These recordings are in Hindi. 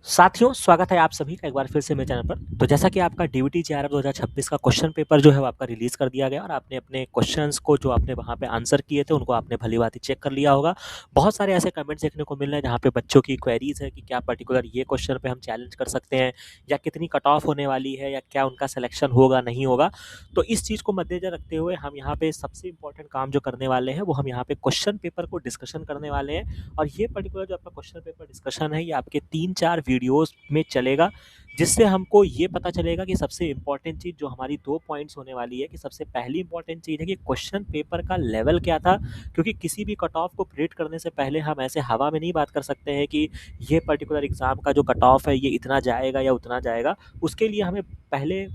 साथियों, स्वागत है आप सभी का एक बार फिर से मेरे चैनल पर। तो जैसा कि आपका डीबीटी जेआरएफ 2026 का क्वेश्चन पेपर जो है वो आपका रिलीज़ कर दिया गया और आपने अपने क्वेश्चंस को जो आपने वहाँ पे आंसर किए थे उनको आपने भली-भाँति चेक कर लिया होगा। बहुत सारे ऐसे कमेंट्स देखने को मिल रहे हैं जहाँ पे बच्चों की क्वेरीज़ है कि क्या पर्टिकुलर ये क्वेश्चन पे हम चैलेंज कर सकते हैं या कितनी कट ऑफ होने वाली है या क्या उनका सिलेक्शन होगा, नहीं होगा। तो इस चीज़ को मद्देनज़र रखते हुए हम यहाँ पे सबसे इम्पोर्टेंट काम जो करने वाले हैं वो हम यहाँ पे क्वेश्चन पेपर को डिस्कशन करने वाले हैं। और ये पर्टिकुलर जो आपका क्वेश्चन पेपर डिस्कशन है ये आपके 3-4 वीडियोज़ में चलेगा, जिससे हमको ये पता चलेगा कि सबसे इम्पोर्टेंट चीज़ जो हमारी 2 पॉइंट्स होने वाली है कि सबसे पहली इम्पोर्टेंट चीज़ है कि क्वेश्चन पेपर का लेवल क्या था? क्योंकि किसी भी कट ऑफ को प्रेडिक्ट करने से पहले हम ऐसे हवा में नहीं बात कर सकते हैं कि ये पर्टिकुलर एग्ज़ाम का जो कट ऑफ है ये इतना जाएगा या उतना जाएगा। उसके लिए हमें पहले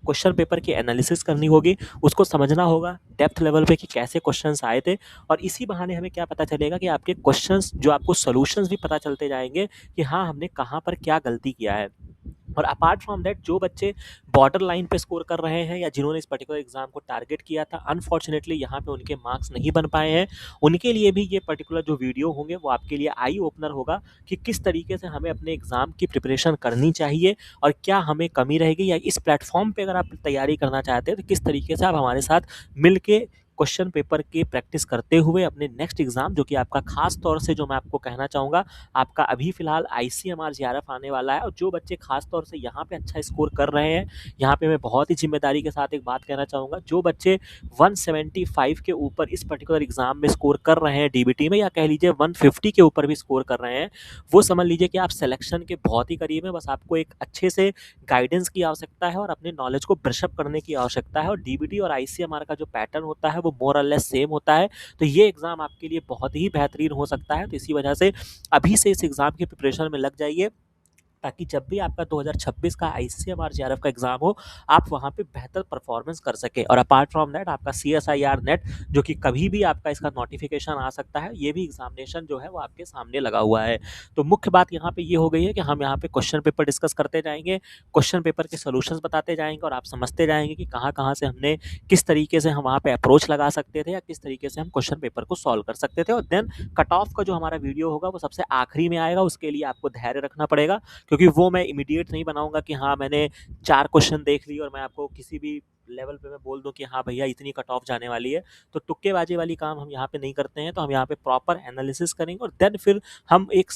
क्वेश्चन पेपर की एनालिसिस करनी होगी, उसको समझना होगा डेप्थ लेवल पे कि कैसे क्वेश्चंस आए थे। और इसी बहाने हमें क्या पता चलेगा कि आपके क्वेश्चंस जो आपको सॉल्यूशंस भी पता चलते जाएँगे कि हाँ, हमने कहाँ पर क्या गलती किया है। और अपार्ट फ्रॉम दैट जो बच्चे बॉर्डर लाइन पे स्कोर कर रहे हैं या जिन्होंने इस पर्टिकुलर एग्जाम को टारगेट किया था, अनफॉर्चुनेटली यहाँ पे उनके मार्क्स नहीं बन पाए हैं, उनके लिए भी ये पर्टिकुलर जो वीडियो होंगे वो आपके लिए आई ओपनर होगा कि किस तरीके से हमें अपने एग्जाम की प्रिपरेशन करनी चाहिए और क्या हमें कमी रहेगी, या इस प्लेटफॉर्म पे अगर आप तैयारी करना चाहते हैं तो किस तरीके से आप हमारे साथ मिल के क्वेश्चन पेपर की प्रैक्टिस करते हुए अपने नेक्स्ट एग्जाम जो कि आपका खास तौर से जो मैं आपको कहना चाहूँगा, आपका अभी फिलहाल आईसीएमआर जेआरएफ आने वाला है। और जो बच्चे खास तौर से यहाँ पे अच्छा स्कोर कर रहे हैं, यहाँ पे मैं बहुत ही जिम्मेदारी के साथ एक बात कहना चाहूँगा, जो बच्चे 175 के ऊपर इस पर्टिकुलर एग्जाम में स्कोर कर रहे हैं डीबीटी में, या कह लीजिए 150 के ऊपर भी स्कोर कर रहे हैं, वो समझ लीजिए कि आप सिलेक्शन के बहुत ही करीब हैं। बस आपको एक अच्छे से गाइडेंस की आवश्यकता है और अपने नॉलेज को ब्रश अप करने की आवश्यकता है। और डीबीटी और आईसीएमआर का जो पैटर्न होता है वो मोर और लेस सेम होता है। तो ये एग्ज़ाम आपके लिए बहुत ही बेहतरीन हो सकता है। तो इसी वजह से अभी से इस एग्ज़ाम की प्रिपरेशन में लग जाइए, ताकि जब भी आपका 2026 का आईसीएमआर जेआरएफ का एग्ज़ाम हो, आप वहाँ पे बेहतर परफॉर्मेंस कर सकें। और अपार्ट फ्रॉम दैट आपका सीएसआईआर नेट, जो कि कभी भी आपका इसका नोटिफिकेशन आ सकता है, ये भी एग्जामिनेशन जो है वो आपके सामने लगा हुआ है। तो मुख्य बात यहाँ पे ये हो गई है कि हम यहाँ पे क्वेश्चन पेपर डिस्कस करते जाएंगे, क्वेश्चन पेपर के सोल्यूशंस बताते जाएंगे और आप समझते जाएंगे कि कहाँ कहाँ से हमने किस तरीके से हम वहाँ पे अप्रोच लगा सकते थे या किस तरीके से हम क्वेश्चन पेपर को सॉल्व कर सकते थे। और देन कट ऑफ का जो हमारा वीडियो होगा वो सबसे आखिरी में आएगा, उसके लिए आपको धैर्य रखना पड़ेगा, क्योंकि वो मैं इमीडिएट नहीं बनाऊँगा कि हाँ, मैंने 4 क्वेश्चन देख लिए और मैं आपको किसी भी लेवल पे मैं बोल दूँ कि हाँ भैया इतनी कट ऑफ जाने वाली है। तो तुक्केबाजी वाली काम हम यहाँ पे नहीं करते हैं। तो हम यहाँ पे प्रॉपर एनालिसिस करेंगे और देन फिर हम एक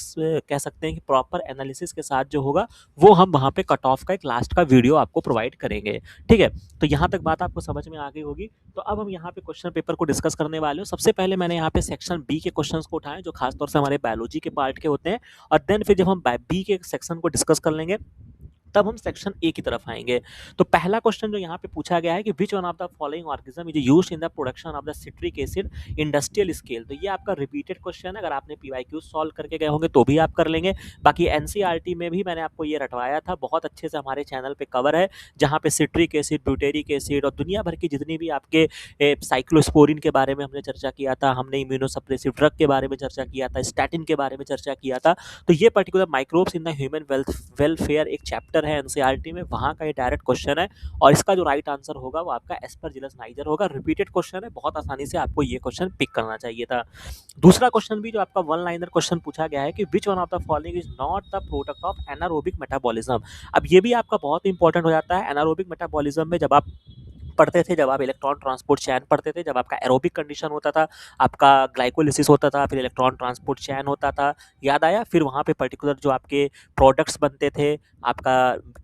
कह सकते हैं कि प्रॉपर एनालिसिस के साथ जो होगा वो हम वहाँ पे कट ऑफ का एक लास्ट का वीडियो आपको प्रोवाइड करेंगे। ठीक है? तो यहाँ तक बात आपको समझ में आ गई होगी। तो अब हम यहाँ पे क्वेश्चन पेपर को डिस्कस करने वाले हो। सबसे पहले मैंने यहाँ पे सेक्शन बी के क्वेश्चंस को उठाए, जो खास तौर से हमारे बायोलॉजी के पार्ट के होते हैं। और देन फिर जब हम बी के सेक्शन को डिस्कस कर लेंगे, तब हम सेक्शन ए की तरफ आएंगे। तो पहला क्वेश्चन जो यहाँ पे पूछा गया है कि which one of the following organism is used in the production of the citric acid industrial scale. तो ये आपका रिपीटेड क्वेश्चन है, अगर आपने पीवाईक्यू सॉल्व करके गए होंगे तो भी आप कर लेंगे। बाकी एनसीईआरटी में भी मैंने आपको ये रटवाया था, बहुत अच्छे से हमारे चैनल पे कवर है, जहाँ पे सिट्रिक एसिड, ब्यूटेरिक एसिड और दुनिया भर की जितनी भी आपके साइक्लोस्पोरिन के बारे में हमने चर्चा किया था, हमने इम्यूनोसप्रेसिव ड्रग के बारे में चर्चा किया था, स्टैटिन के बारे में चर्चा किया था। तो ये particular microbes in the human welfare एक चैप्टर है एनसीईआरटी में, वहाँ का ये डायरेक्ट क्वेश्चन है। और इसका जो राइट आंसर होगा वो आपका एस्परजिलस नाइजर होगा। रिपीटेड क्वेश्चन है, बहुत आसानी से आपको ये क्वेश्चन पिक करना चाहिए था। दूसरा क्वेश्चन भी जो आपका वन लाइनर क्वेश्चन पूछा गया है कि which one of the following is not the product of anaerobic metabolism. अब ये भी आपका बहुत इंपॉर्टेंट हो जाता है। एनारोबिक मेटाबॉलिज्म में जब आप पढ़ते थे, जब आप इलेक्ट्रॉन ट्रांसपोर्ट चैन पढ़ते थे, जब आपका एरोबिक कंडीशन होता था, आपका ग्लाइकोलिसिस होता था, फिर इलेक्ट्रॉन ट्रांसपोर्ट चैन होता था, याद आया? फिर वहाँ पे पर्टिकुलर जो आपके प्रोडक्ट्स बनते थे, आपका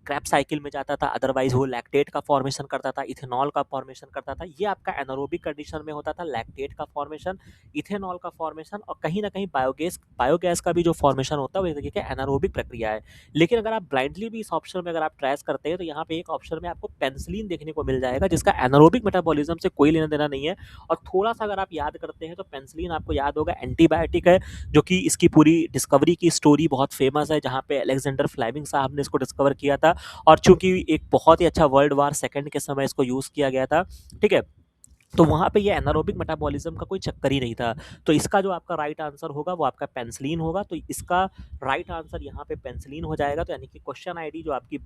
क्रैप साइकिल में जाता था, अदरवाइज वो लैक्टेट का फॉर्मेशन करता था, इथेनॉल का फॉर्मेशन करता था। ये आपका एनारोबिक कंडीशन में होता था, लैक्टेट का फॉर्मेशन, इथेनॉल का फॉर्मेशन, और कहीं ना कहीं बायोगैस का भी जो फॉर्मेशन होता है वो एक तरीके का एनारोबिक प्रक्रिया है। लेकिन अगर आप ब्लाइंडली भी इस ऑप्शन में अगर आप ट्रेस करते हैं तो यहाँ पे एक ऑप्शन में आपको पेनिसिलिन देखने को मिल जाएगा, जिसका एनारोबिक मेटाबॉलिज्म से कोई लेना देना नहीं है। और थोड़ा सा अगर आप याद करते हैं तो पेनिसिलिन आपको याद होगा एंटीबायोटिक है, जो कि इसकी पूरी डिस्कवरी की स्टोरी बहुत फेमस है, जहाँ पे अलेक्जेंडर फ्लेमिंग साहब ने इसको डिस्कवर किया था। और चूंकि एक बहुत ही अच्छा वर्ल्ड वार सेकंड के समय इसको यूज़ किया गया था, ठीक है, तो वहाँ पे ये एनारोबिक मेटाबॉलिज्म का कोई चक्कर ही नहीं था। तो इसका जो आपका राइट आंसर होगा वो आपका पेनिसिलिन होगा। तो इसका राइट आंसर यहाँ पे पेनिसिलिन हो जाएगा। तो यानी कि क्वेश्चन आईडी जो आपकी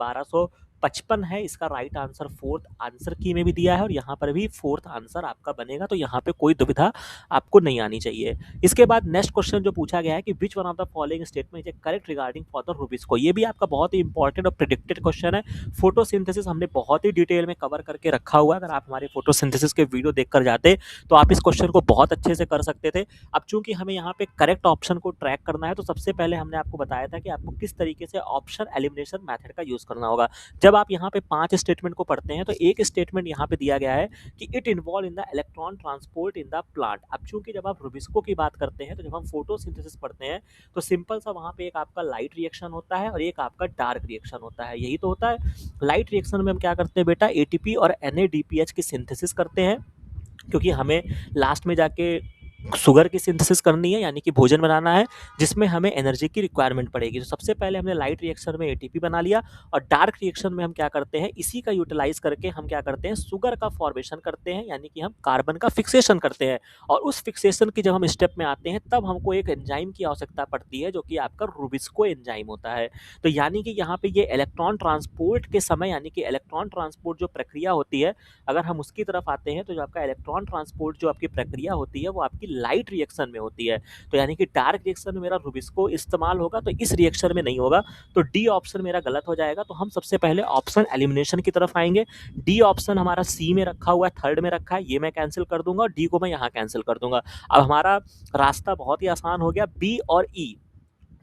55 है इसका राइट आंसर फोर्थ आंसर की में भी दिया है और यहाँ पर भी फोर्थ आंसर आपका बनेगा, तो यहाँ पे कोई दुविधा आपको नहीं आनी चाहिए। इसके बाद नेक्स्ट क्वेश्चन जो पूछा गया है कि which one of the following statement is correct regarding for the rubisco, ये भी आपका बहुत ही इंपॉर्टेंट और प्रिडिक्टेड क्वेश्चन है। फोटोसिंथेसिस हमने बहुत ही डिटेल में कवर करके रखा हुआ है, अगर आप हमारे फोटोसिंथेसिस के वीडियो देखकर जाते तो आप इस क्वेश्चन को बहुत अच्छे से कर सकते थे। अब चूंकि हमें यहाँ पे करेक्ट ऑप्शन को ट्रैक करना है, तो सबसे पहले हमने आपको बताया था कि आपको किस तरीके से ऑप्शन एलिमिनेशन मेथड का यूज करना होगा। जब आप यहाँ पे 5 स्टेटमेंट को पढ़ते हैं तो एक स्टेटमेंट यहाँ पे दिया गया है कि it involve in the electron transport in the plant. अब चूंकि जब आप रूबिस्को की बात करते हैं, तो जब हम फोटोसिंथेसिस पढ़ते हैं तो सिंपल सा वहाँ पे एक आपका लाइट रिएक्शन होता है और एक आपका डार्क रिएक्शन होता है, यही तो होता है। लाइट रिएक्शन में हम क्या करते हैं बेटा, एटीपी और NADPH की सिंथेसिस करते हैं, क्योंकि हमें लास्ट में जाके शुगर की सिंथेसिस करनी है, यानी कि भोजन बनाना है जिसमें हमें एनर्जी की रिक्वायरमेंट पड़ेगी। तो सबसे पहले हमने लाइट रिएक्शन में एटीपी बना लिया और डार्क रिएक्शन में हम क्या करते हैं, इसी का यूटिलाइज करके हम क्या करते हैं, शुगर का फॉर्मेशन करते हैं, यानी कि हम कार्बन का फिक्सेशन करते हैं। और उस फिक्सेशन की जब हम स्टेप में आते हैं तब हमको एक एंजाइम की आवश्यकता पड़ती है, जो कि आपका रूबिस्को एंजाइम होता है। तो यानी कि यहाँ पे ये इलेक्ट्रॉन ट्रांसपोर्ट के समय, यानी कि इलेक्ट्रॉन ट्रांसपोर्ट जो प्रक्रिया होती है, अगर हम उसकी तरफ आते हैं तो जो आपका इलेक्ट्रॉन ट्रांसपोर्ट जो आपकी प्रक्रिया होती है वो आपकी लाइट रिएक्शन में होती है। तो यानी कि डार्क रिएक्शन में मेरा रूबिस्को इस्तेमाल होगा, तो इस रिएक्शन में नहीं होगा, तो डी ऑप्शन मेरा गलत हो जाएगा। तो हम सबसे पहले ऑप्शन एलिमिनेशन की तरफ आएंगे। डी ऑप्शन हमारा सी में रखा हुआ है, थर्ड में रखा है, ये मैं कैंसिल कर दूंगा और डी को मैं यहाँ कैंसिल कर दूंगा। अब हमारा रास्ता बहुत ही आसान हो गया, बी और ई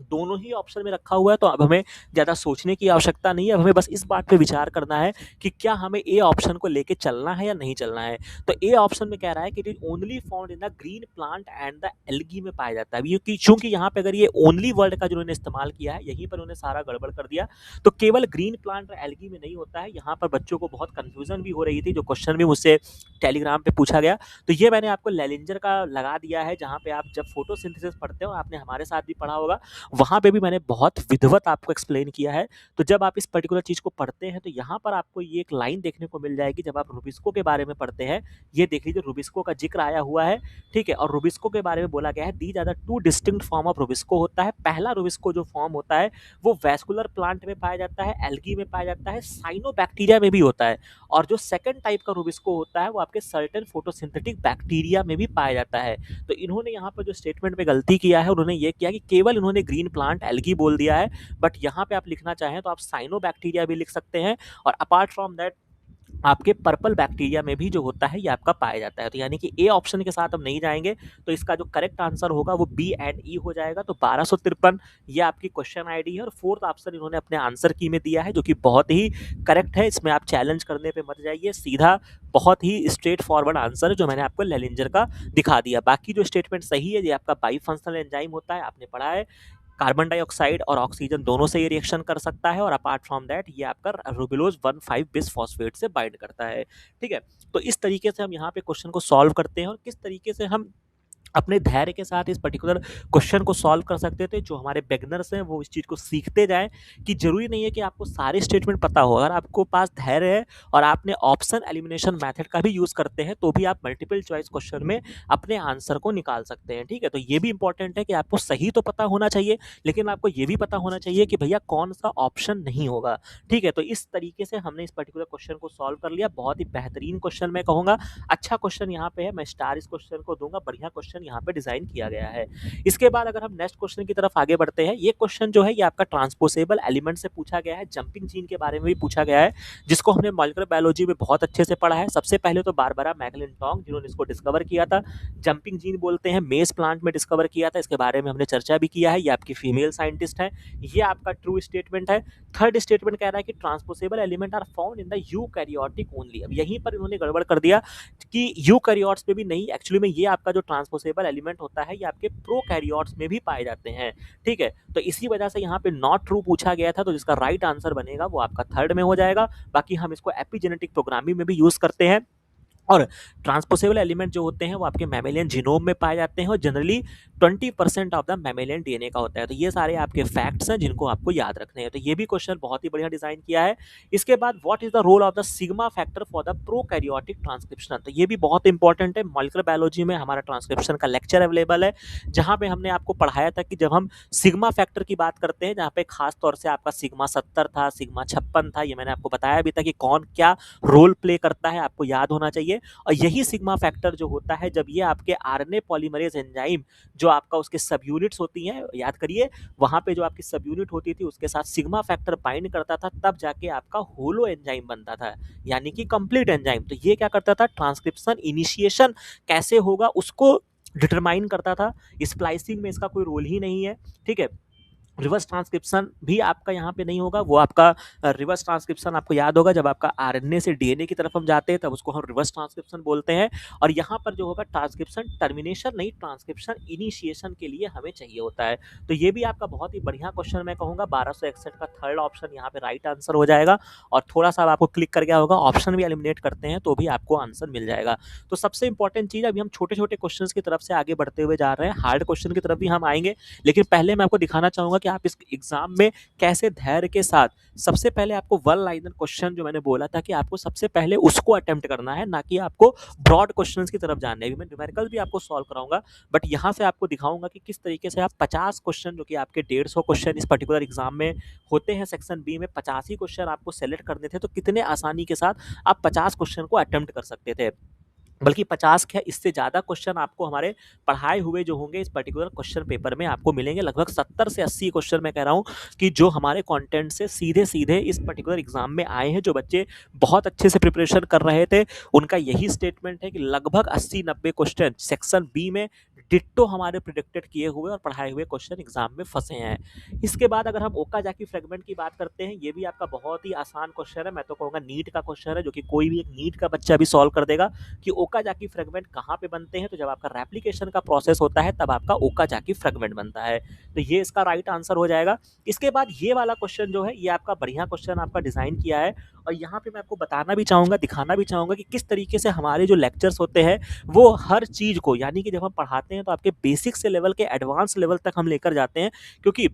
दोनों ही ऑप्शन में रखा हुआ है, तो अब हमें ज़्यादा सोचने की आवश्यकता नहीं है। अब हमें बस इस बात पे विचार करना है कि क्या हमें ए ऑप्शन को लेके चलना है या नहीं चलना है। तो ए ऑप्शन में कह रहा है कि it is only found in the green plant and the algae में पाया जाता है। क्योंकि चूंकि यहाँ पे अगर ये ओनली वर्ड का जिन्होंने इस्तेमाल किया है, यहीं पर उन्होंने सारा गड़बड़ कर दिया, तो केवल ग्रीन प्लांट और एल्गी में नहीं होता है। यहाँ पर बच्चों को बहुत कन्फ्यूजन भी हो रही थी, जो क्वेश्चन भी मुझसे टेलीग्राम पे पूछा गया, तो ये मैंने आपको लेलिंजर का लगा दिया है, जहाँ पे आप जब फोटोसिंथेसिस पढ़ते हो, आपने हमारे साथ भी पढ़ा होगा, वहाँ पे भी मैंने बहुत विधिवत आपको एक्सप्लेन किया है। तो जब आप इस पर्टिकुलर चीज़ को पढ़ते हैं तो यहाँ पर आपको ये एक लाइन देखने को मिल जाएगी, जब आप रूबिस्को के बारे में पढ़ते हैं, ये देख लीजिए रूबिस्को का जिक्र आया हुआ है, ठीक है। और रूबिस्को के बारे में बोला गया है, these are the two distinct form of rubisco होता है। पहला रूबिस्को जो फॉर्म होता है वो वैस्कुलर प्लांट में पाया जाता है, एल्गी में पाया जाता है, साइनोबैक्टीरिया में भी होता है। और जो सेकंड टाइप का रूबिस्को होता है वो आपके सर्टेन फोटोसिंथेटिक बैक्टीरिया में भी पाया जाता है। तो इन्होंने यहाँ पर जो स्टेटमेंट में गलती किया है, उन्होंने ये किया कि केवल इन्होंने ग्रीन प्लांट एल्गी बोल दिया है, बट यहाँ पे आप लिखना चाहें तो आप साइनोबैक्टीरिया भी लिख सकते हैं। और अपार्ट फ्रॉम दैट आपके पर्पल बैक्टीरिया में भी जो होता है ये आपका पाया जाता है। तो यानी कि ए ऑप्शन के साथ हम नहीं जाएंगे, तो इसका जो करेक्ट आंसर होगा वो बी एंड ई हो जाएगा। तो 1253 ये आपकी क्वेश्चन आईडी है और फोर्थ ऑप्शन इन्होंने अपने आंसर की में दिया है, जो कि बहुत ही करेक्ट है। इसमें आप चैलेंज करने पे मत जाइए, सीधा बहुत ही स्ट्रेट फॉरवर्ड आंसर है जो मैंने आपको लेलिंजर का दिखा दिया। बाकी जो स्टेटमेंट सही है, ये आपका बाई फंक्शनल एंजाइम होता है, आपने पढ़ा है, कार्बन डाइऑक्साइड और ऑक्सीजन दोनों से ये रिएक्शन कर सकता है। और अपार्ट फ्रॉम दैट ये आपका रूबिलोज 1,5 बिस फॉस्फेट से बाइंड करता है, ठीक है। तो इस तरीके से हम यहाँ पे क्वेश्चन को सॉल्व करते हैं और किस तरीके से हम अपने धैर्य के साथ इस पर्टिकुलर क्वेश्चन को सॉल्व कर सकते थे। जो हमारे बिगिनर्स हैं वो इस चीज़ को सीखते जाएं कि जरूरी नहीं है कि आपको सारे स्टेटमेंट पता हो। अगर आपको पास धैर्य है और आपने ऑप्शन एलिमिनेशन मेथड का भी यूज़ करते हैं, तो भी आप मल्टीपल चॉइस क्वेश्चन में अपने आंसर को निकाल सकते हैं, ठीक है। तो ये भी इंपॉर्टेंट है कि आपको सही तो पता होना चाहिए, लेकिन आपको ये भी पता होना चाहिए कि भैया कौन सा ऑप्शन नहीं होगा, ठीक है। तो इस तरीके से हमने इस पर्टिकुलर क्वेश्चन को सॉल्व कर लिया। बहुत ही बेहतरीन क्वेश्चन मैं कहूँगा, अच्छा क्वेश्चन यहाँ पे है, मैं स्टार इस क्वेश्चन को दूंगा, बढ़िया क्वेश्चन यहाँ पे डिजाइन किया गया है। इसके बाद अगर हम नेक्स्ट क्वेश्चन की तरफ आगे बढ़ते हैं, ये क्वेश्चन जो है ये आपका ट्रांसपोसेबल एलिमेंट से पूछा गया है, जंपिंग जीन के बारे में भी पूछा गया है, जिसको हमने मॉलिक्यूलर बायोलॉजी में बहुत अच्छे से पढ़ा है। सबसे पहले तो बारबरा मैकलिंटॉक जिन्होंने इसको डिस्कवर किया था, जंपिंग जीन बोलते हैं, मेज प्लांट में डिस्कवर किया था, इसके बारे में हमने चर्चा भी किया है। ये आपकी फीमेल साइंटिस्ट है, ये आपका ट्रू स्टेटमेंट है। थर्ड स्टेटमेंट कह रहा है कि transposable element are found in the eukaryotic only. अब यहीं पर इन्होंने गड़बड़ कर दिया कि यूकैरियोट्स में भी नहीं, एक्चुअली में ये आपका जो ट्रांसपोसेबल एलिमेंट होता है ये आपके प्रोकैरियोट्स में भी पाए जाते हैं, ठीक है। तो इसी वजह से यहाँ पे नॉट ट्रू पूछा गया था, तो जिसका राइट आंसर बनेगा वो आपका थर्ड में हो जाएगा। बाकी हम इसको एपिजेनेटिक प्रोग्रामिंग में भी यूज करते हैं। और ट्रांसपोसेबल एलिमेंट जो होते हैं वो आपके मैमेलियन जीनोम में पाए जाते हैं और generally 20% of the mammalian DNA का होता है। तो ये सारे आपके फैक्ट्स हैं जिनको आपको याद रखने हैं। तो ये भी क्वेश्चन बहुत ही बढ़िया डिजाइन किया है। इसके बाद what is the role of the sigma factor for the prokaryotic transcription. तो ये भी बहुत इंपॉर्टेंट है। मॉलिक्यूलर बायोलॉजी में हमारा ट्रांसक्रिप्शन का लेक्चर अवेलेबल है, जहां पे हमने आपको पढ़ाया था कि जब हम सिग्मा फैक्टर की बात करते हैं, जहां पे खास तौर से आपका सिग्मा 70 था, सिग्मा 56 था, ये मैंने आपको बताया भी था कि कौन क्या रोल प्ले करता है, आपको याद होना चाहिए। और यही सिग्मा फैक्टर जो होता है, जब ये आपके आरएनए पॉलीमरेज एंजाइम जो आपका उसके सब यूनिट्स होती हैं, याद करिए, वहां पे जो आपकी सब यूनिट होती थी उसके साथ सिग्मा फैक्टर बाइंड करता था, तब जाके आपका होलो एंजाइम बनता था, यानी कि कंप्लीट एंजाइम। तो ये क्या करता था, ट्रांसक्रिप्शन इनिशिएशन कैसे होगा उसको डिटरमाइन करता था। स्प्लाइसिंग में इसका कोई रोल ही नहीं है, ठीक है। रिवर्स ट्रांसक्रिप्शन भी आपका यहाँ पे नहीं होगा। वो आपका रिवर्स ट्रांसक्रिप्शन आपको याद होगा, जब आपका आरएनए से डीएनए की तरफ हम जाते हैं तब उसको हम रिवर्स ट्रांसक्रिप्शन बोलते हैं। और यहाँ पर जो होगा ट्रांसक्रिप्शन टर्मिनेशन नहीं, ट्रांसक्रिप्शन इनिशिएशन के लिए हमें चाहिए होता है। तो ये भी आपका बहुत ही बढ़िया क्वेश्चन मैं कहूँगा। 1261 का थर्ड ऑप्शन यहाँ पे राइट आंसर हो जाएगा। और थोड़ा सा आपको क्लिक कर गया होगा, ऑप्शन भी एलिमिनेट करते हैं तो भी आपको आंसर मिल जाएगा। तो सबसे इंपॉर्टेंट चीज, अभी हम छोटे छोटे क्वेश्चन की तरफ से आगे बढ़ते हुए जा रहे हैं, हार्ड क्वेश्चन की तरफ भी हम आएंगे। लेकिन पहले मैं आपको दिखाना चाहूंगा कि आप इस एग्जाम में कैसे धैर्य के साथ, सबसे पहले आपको वन लाइनर क्वेश्चन जो मैंने बोला था कि आपको सबसे पहले उसको अटेम्प्ट करना है, ना कि आपको ब्रॉड क्वेश्चंस की तरफ जाना है। अभी मैं न्यूमेरिकल भी आपको सॉल्व कराऊंगा, बट यहां से आपको दिखाऊंगा कि किस तरीके से आप 50 क्वेश्चन, जो कि आपके 150 क्वेश्चन इस पर्टिकुलर एग्जाम में होते हैं सेक्शन बी में, 85 क्वेश्चन आपको सेलेक्ट करने थे, तो कितने आसानी के साथ आप 50 क्वेश्चन को अटेम्प्ट कर सकते थे। बल्कि 50 क्या, इससे ज़्यादा क्वेश्चन आपको हमारे पढ़ाए हुए जो होंगे इस पर्टिकुलर क्वेश्चन पेपर में आपको मिलेंगे। लगभग 70 से 80 क्वेश्चन मैं कह रहा हूँ कि जो हमारे कंटेंट से सीधे सीधे इस पर्टिकुलर एग्जाम में आए हैं। जो बच्चे बहुत अच्छे से प्रिपरेशन कर रहे थे, उनका यही स्टेटमेंट है कि लगभग 80-90 क्वेश्चन सेक्शन बी में डिट्टो हमारे प्रिडिक्टेड किए हुए और पढ़ाए हुए क्वेश्चन एग्जाम में फंसे हैं। इसके बाद अगर हम ओकाजाकी फ्रेगमेंट की बात करते हैं, ये भी आपका बहुत ही आसान क्वेश्चन है। मैं तो कहूँगा नीट का क्वेश्चन है, जो कि कोई भी एक नीट का बच्चा भी सॉल्व कर देगा कि ओकाजाकी फ्रेगमेंट कहाँ पे बनते हैं। तो जब आपका रेप्लिकेशन का प्रोसेस होता है तब आपका ओकाजाकी फ्रेगमेंट बनता है। तो ये इसका राइट आंसर हो जाएगा। इसके बाद ये वाला क्वेश्चन जो है, ये आपका बढ़िया क्वेश्चन आपका डिजाइन किया है। और यहाँ पे मैं आपको बताना भी चाहूंगा, दिखाना भी चाहूंगा कि किस तरीके से हमारे जो लेक्चर्स होते हैं वो हर चीज को, यानी कि जब हम पढ़ाते हैं तो आपके बेसिक से लेवल के एडवांस लेवल तक हम लेकर जाते हैं। क्योंकि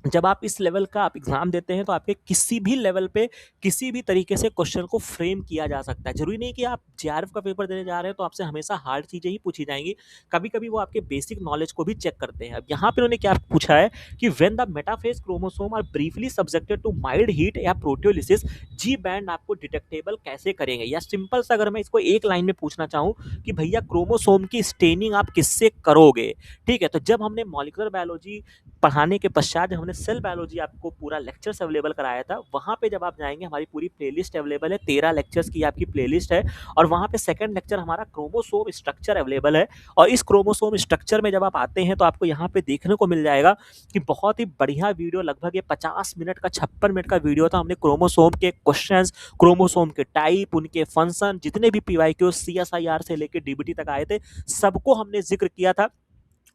जब आप इस लेवल का आप एग्जाम देते हैं तो आपके किसी भी लेवल पे किसी भी तरीके से क्वेश्चन को फ्रेम किया जा सकता है। जरूरी नहीं कि आप जेआरएफ का पेपर देने जा रहे हैं तो आपसे हमेशा हार्ड चीजें ही पूछी जाएंगी। कभी कभी वो आपके बेसिक नॉलेज को भी चेक करते हैं। अब यहाँ पे उन्होंने क्या पूछा है कि when the metaphase chromosome are briefly subjected to mild heat या प्रोटियोलिसिस, जी बैंड आपको डिटेक्टेबल कैसे करेंगे। या सिंपल सा अगर मैं इसको एक लाइन में पूछना चाहूँ कि भैया क्रोमोसोम की स्टेनिंग आप किससे करोगे। ठीक है, तो जब हमने मॉलिक्यूलर बायोलॉजी पढ़ाने के पश्चात जब हमने सेल बायोलॉजी आपको पूरा लेक्चर्स अवेलेबल कराया था, वहाँ पे जब आप जाएंगे हमारी पूरी प्लेलिस्ट अवेलेबल है, 13 लेक्चर्स की आपकी प्लेलिस्ट है। और वहाँ पे सेकंड लेक्चर हमारा क्रोमोसोम स्ट्रक्चर अवेलेबल है। और इस क्रोमोसोम स्ट्रक्चर में जब आप आते हैं तो आपको यहाँ पे देखने को मिल जाएगा कि बहुत ही बढ़िया वीडियो, लगभग ये 50 मिनट का 56 मिनट का वीडियो था। हमने क्रोमोसोम के क्वेश्चन, क्रोमोसोम के टाइप, उनके फंक्शन, जितने भी पीवाईक्यू सीएसआईआर से लेकर डीबीटी तक आए थे, सबको हमने जिक्र किया था।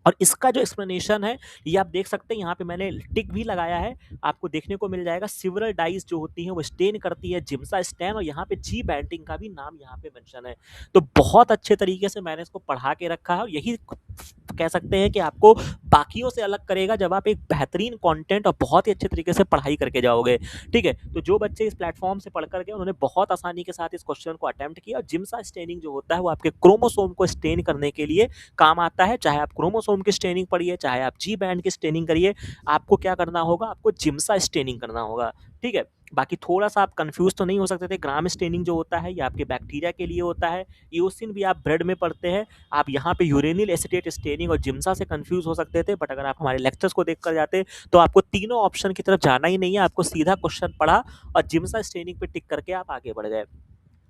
और इसका जो एक्सप्लेनेशन है ये आप देख सकते हैं, यहाँ पे मैंने टिक भी लगाया है, आपको देखने को मिल जाएगा। सिवरल डाइस जो होती हैं वो स्टेन करती है, जिम्सा स्टेन, और यहाँ पे जी बैंटिंग का भी नाम यहाँ पे मेंशन है। तो बहुत अच्छे तरीके से मैंने इसको पढ़ा के रखा है। और यही कह सकते हैं कि आपको बाकियों से अलग करेगा जब आप एक बेहतरीन कंटेंट और बहुत ही अच्छे तरीके से पढ़ाई करके जाओगे। ठीक है, तो जो बच्चे इस प्लेटफॉर्म से पढ़ कर गए उन्होंने बहुत आसानी के साथ इस क्वेश्चन को अटेम्प्ट किया। और जिम्सा स्टेनिंग जो होता है वो आपके क्रोमोसोम को स्टेन करने के लिए काम आता है। चाहे आप क्रोमोसोम की स्टेनिंग पढ़िए, चाहे आप जी बैंड की स्टेनिंग करिए, आपको क्या करना होगा, आपको जिम्सा स्टेनिंग करना होगा। ठीक है, बाकी थोड़ा सा आप कंफ्यूज तो नहीं हो सकते थे। ग्राम स्टेनिंग जो होता है ये आपके बैक्टीरिया के लिए होता है। ईओसिन भी आप ब्रेड में पढ़ते हैं, आप यहाँ पे यूरेनिल एसिटेट स्टेनिंग और जिम्सा से कंफ्यूज हो सकते थे। बट अगर आप हमारे लेक्चर्स को देख कर जाते तो आपको तीनों ऑप्शन की तरफ जाना ही नहीं है, आपको सीधा क्वेश्चन पढ़ा और जिम्सा स्टेनिंग पे टिक करके आप आगे बढ़ गए।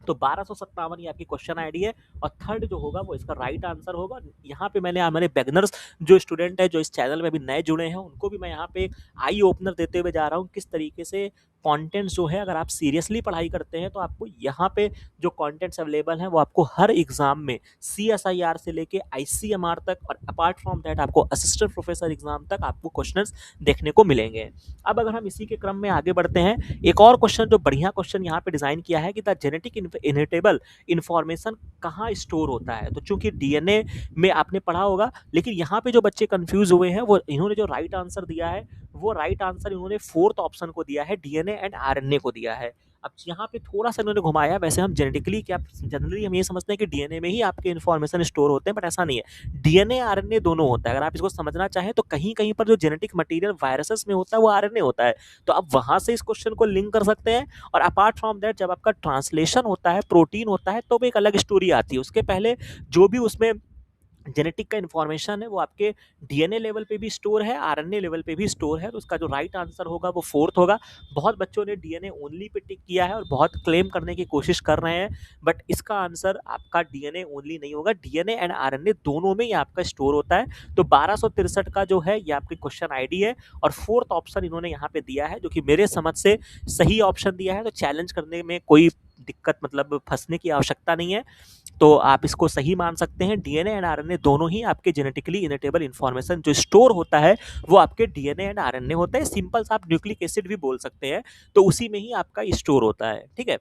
तो 1257 ये आपकी क्वेश्चन आईडी है। और थर्ड जो होगा वो इसका राइट आंसर होगा। यहाँ पे मैंने हमारे बिगिनर्स जो स्टूडेंट है जो इस चैनल में अभी नए जुड़े हैं उनको भी मैं यहाँ पे आई ओपनर देते हुए जा रहा हूँ, किस तरीके से कंटेंट्स जो है, अगर आप सीरियसली पढ़ाई करते हैं तो आपको यहाँ पे जो कंटेंट्स अवेलेबल हैं वो आपको हर एग्जाम में सीएसआईआर से लेके आईसीएमआर तक, और अपार्ट फ्रॉम दैट आपको असिस्टेंट प्रोफेसर एग्जाम तक आपको क्वेश्चंस देखने को मिलेंगे। अब अगर हम इसी के क्रम में आगे बढ़ते हैं, एक और क्वेश्चन जो बढ़िया क्वेश्चन यहाँ पे डिजाइन किया है कि द जेनेटिक इनहेरिटेबल इन्फॉर्मेशन कहाँ स्टोर होता है। तो चूंकि डीएनए में आपने पढ़ा होगा, लेकिन यहाँ पे जो बच्चे कंफ्यूज हुए हैं वो इन्होंने जो राइट आंसर दिया है वो राइट आंसर इन्होंने फोर्थ ऑप्शन को दिया है, डीएनए एंड आरएनए को दिया है। अब यहाँ पे थोड़ा सा इन्होंने घुमाया, वैसे हम जेनेटिकली क्या जनरली हम ये समझते हैं कि डीएनए में ही आपके इन्फॉर्मेशन स्टोर होते हैं, बट ऐसा नहीं है। डीएनए आरएनए दोनों होता है। अगर आप इसको समझना चाहें तो कहीं कहीं पर जो जेनेटिक मटेरियल वायरसेस में होता है वो आरएनए होता है, तो आप वहां से इस क्वेश्चन को लिंक कर सकते हैं। और अपार्ट फ्रॉम दैट जब आपका ट्रांसलेशन होता है, प्रोटीन होता है, तो भी एक अलग स्टोरी आती है। उसके पहले जो भी उसमें जेनेटिक का इन्फॉर्मेशन है वो आपके डीएनए लेवल पे भी स्टोर है, आरएनए लेवल पे भी स्टोर है, तो उसका जो राइट आंसर होगा वो फोर्थ होगा। बहुत बच्चों ने डीएनए ओनली पे टिक किया है और बहुत क्लेम करने की कोशिश कर रहे हैं, बट इसका आंसर आपका डीएनए ओनली नहीं होगा, डीएनए एंड आरएनए दोनों में ये आपका स्टोर होता है। तो 1263 का जो है ये आपकी क्वेश्चन आईडी है, और फोर्थ ऑप्शन इन्होंने यहाँ पे दिया है जो कि मेरे समझ से सही ऑप्शन दिया है। तो चैलेंज करने में कोई दिक्कत, मतलब फंसने की आवश्यकता नहीं है, तो आप इसको सही मान सकते हैं। डीएनए एंड आरएनए दोनों ही आपके जेनेटिकली इनहेरिटेबल इन्फॉर्मेशन जो स्टोर होता है वो आपके डीएनए एंड आरएनए होता है। सिंपल सा आप न्यूक्लिक एसिड भी बोल सकते हैं, तो उसी में ही आपका स्टोर होता है। ठीक है।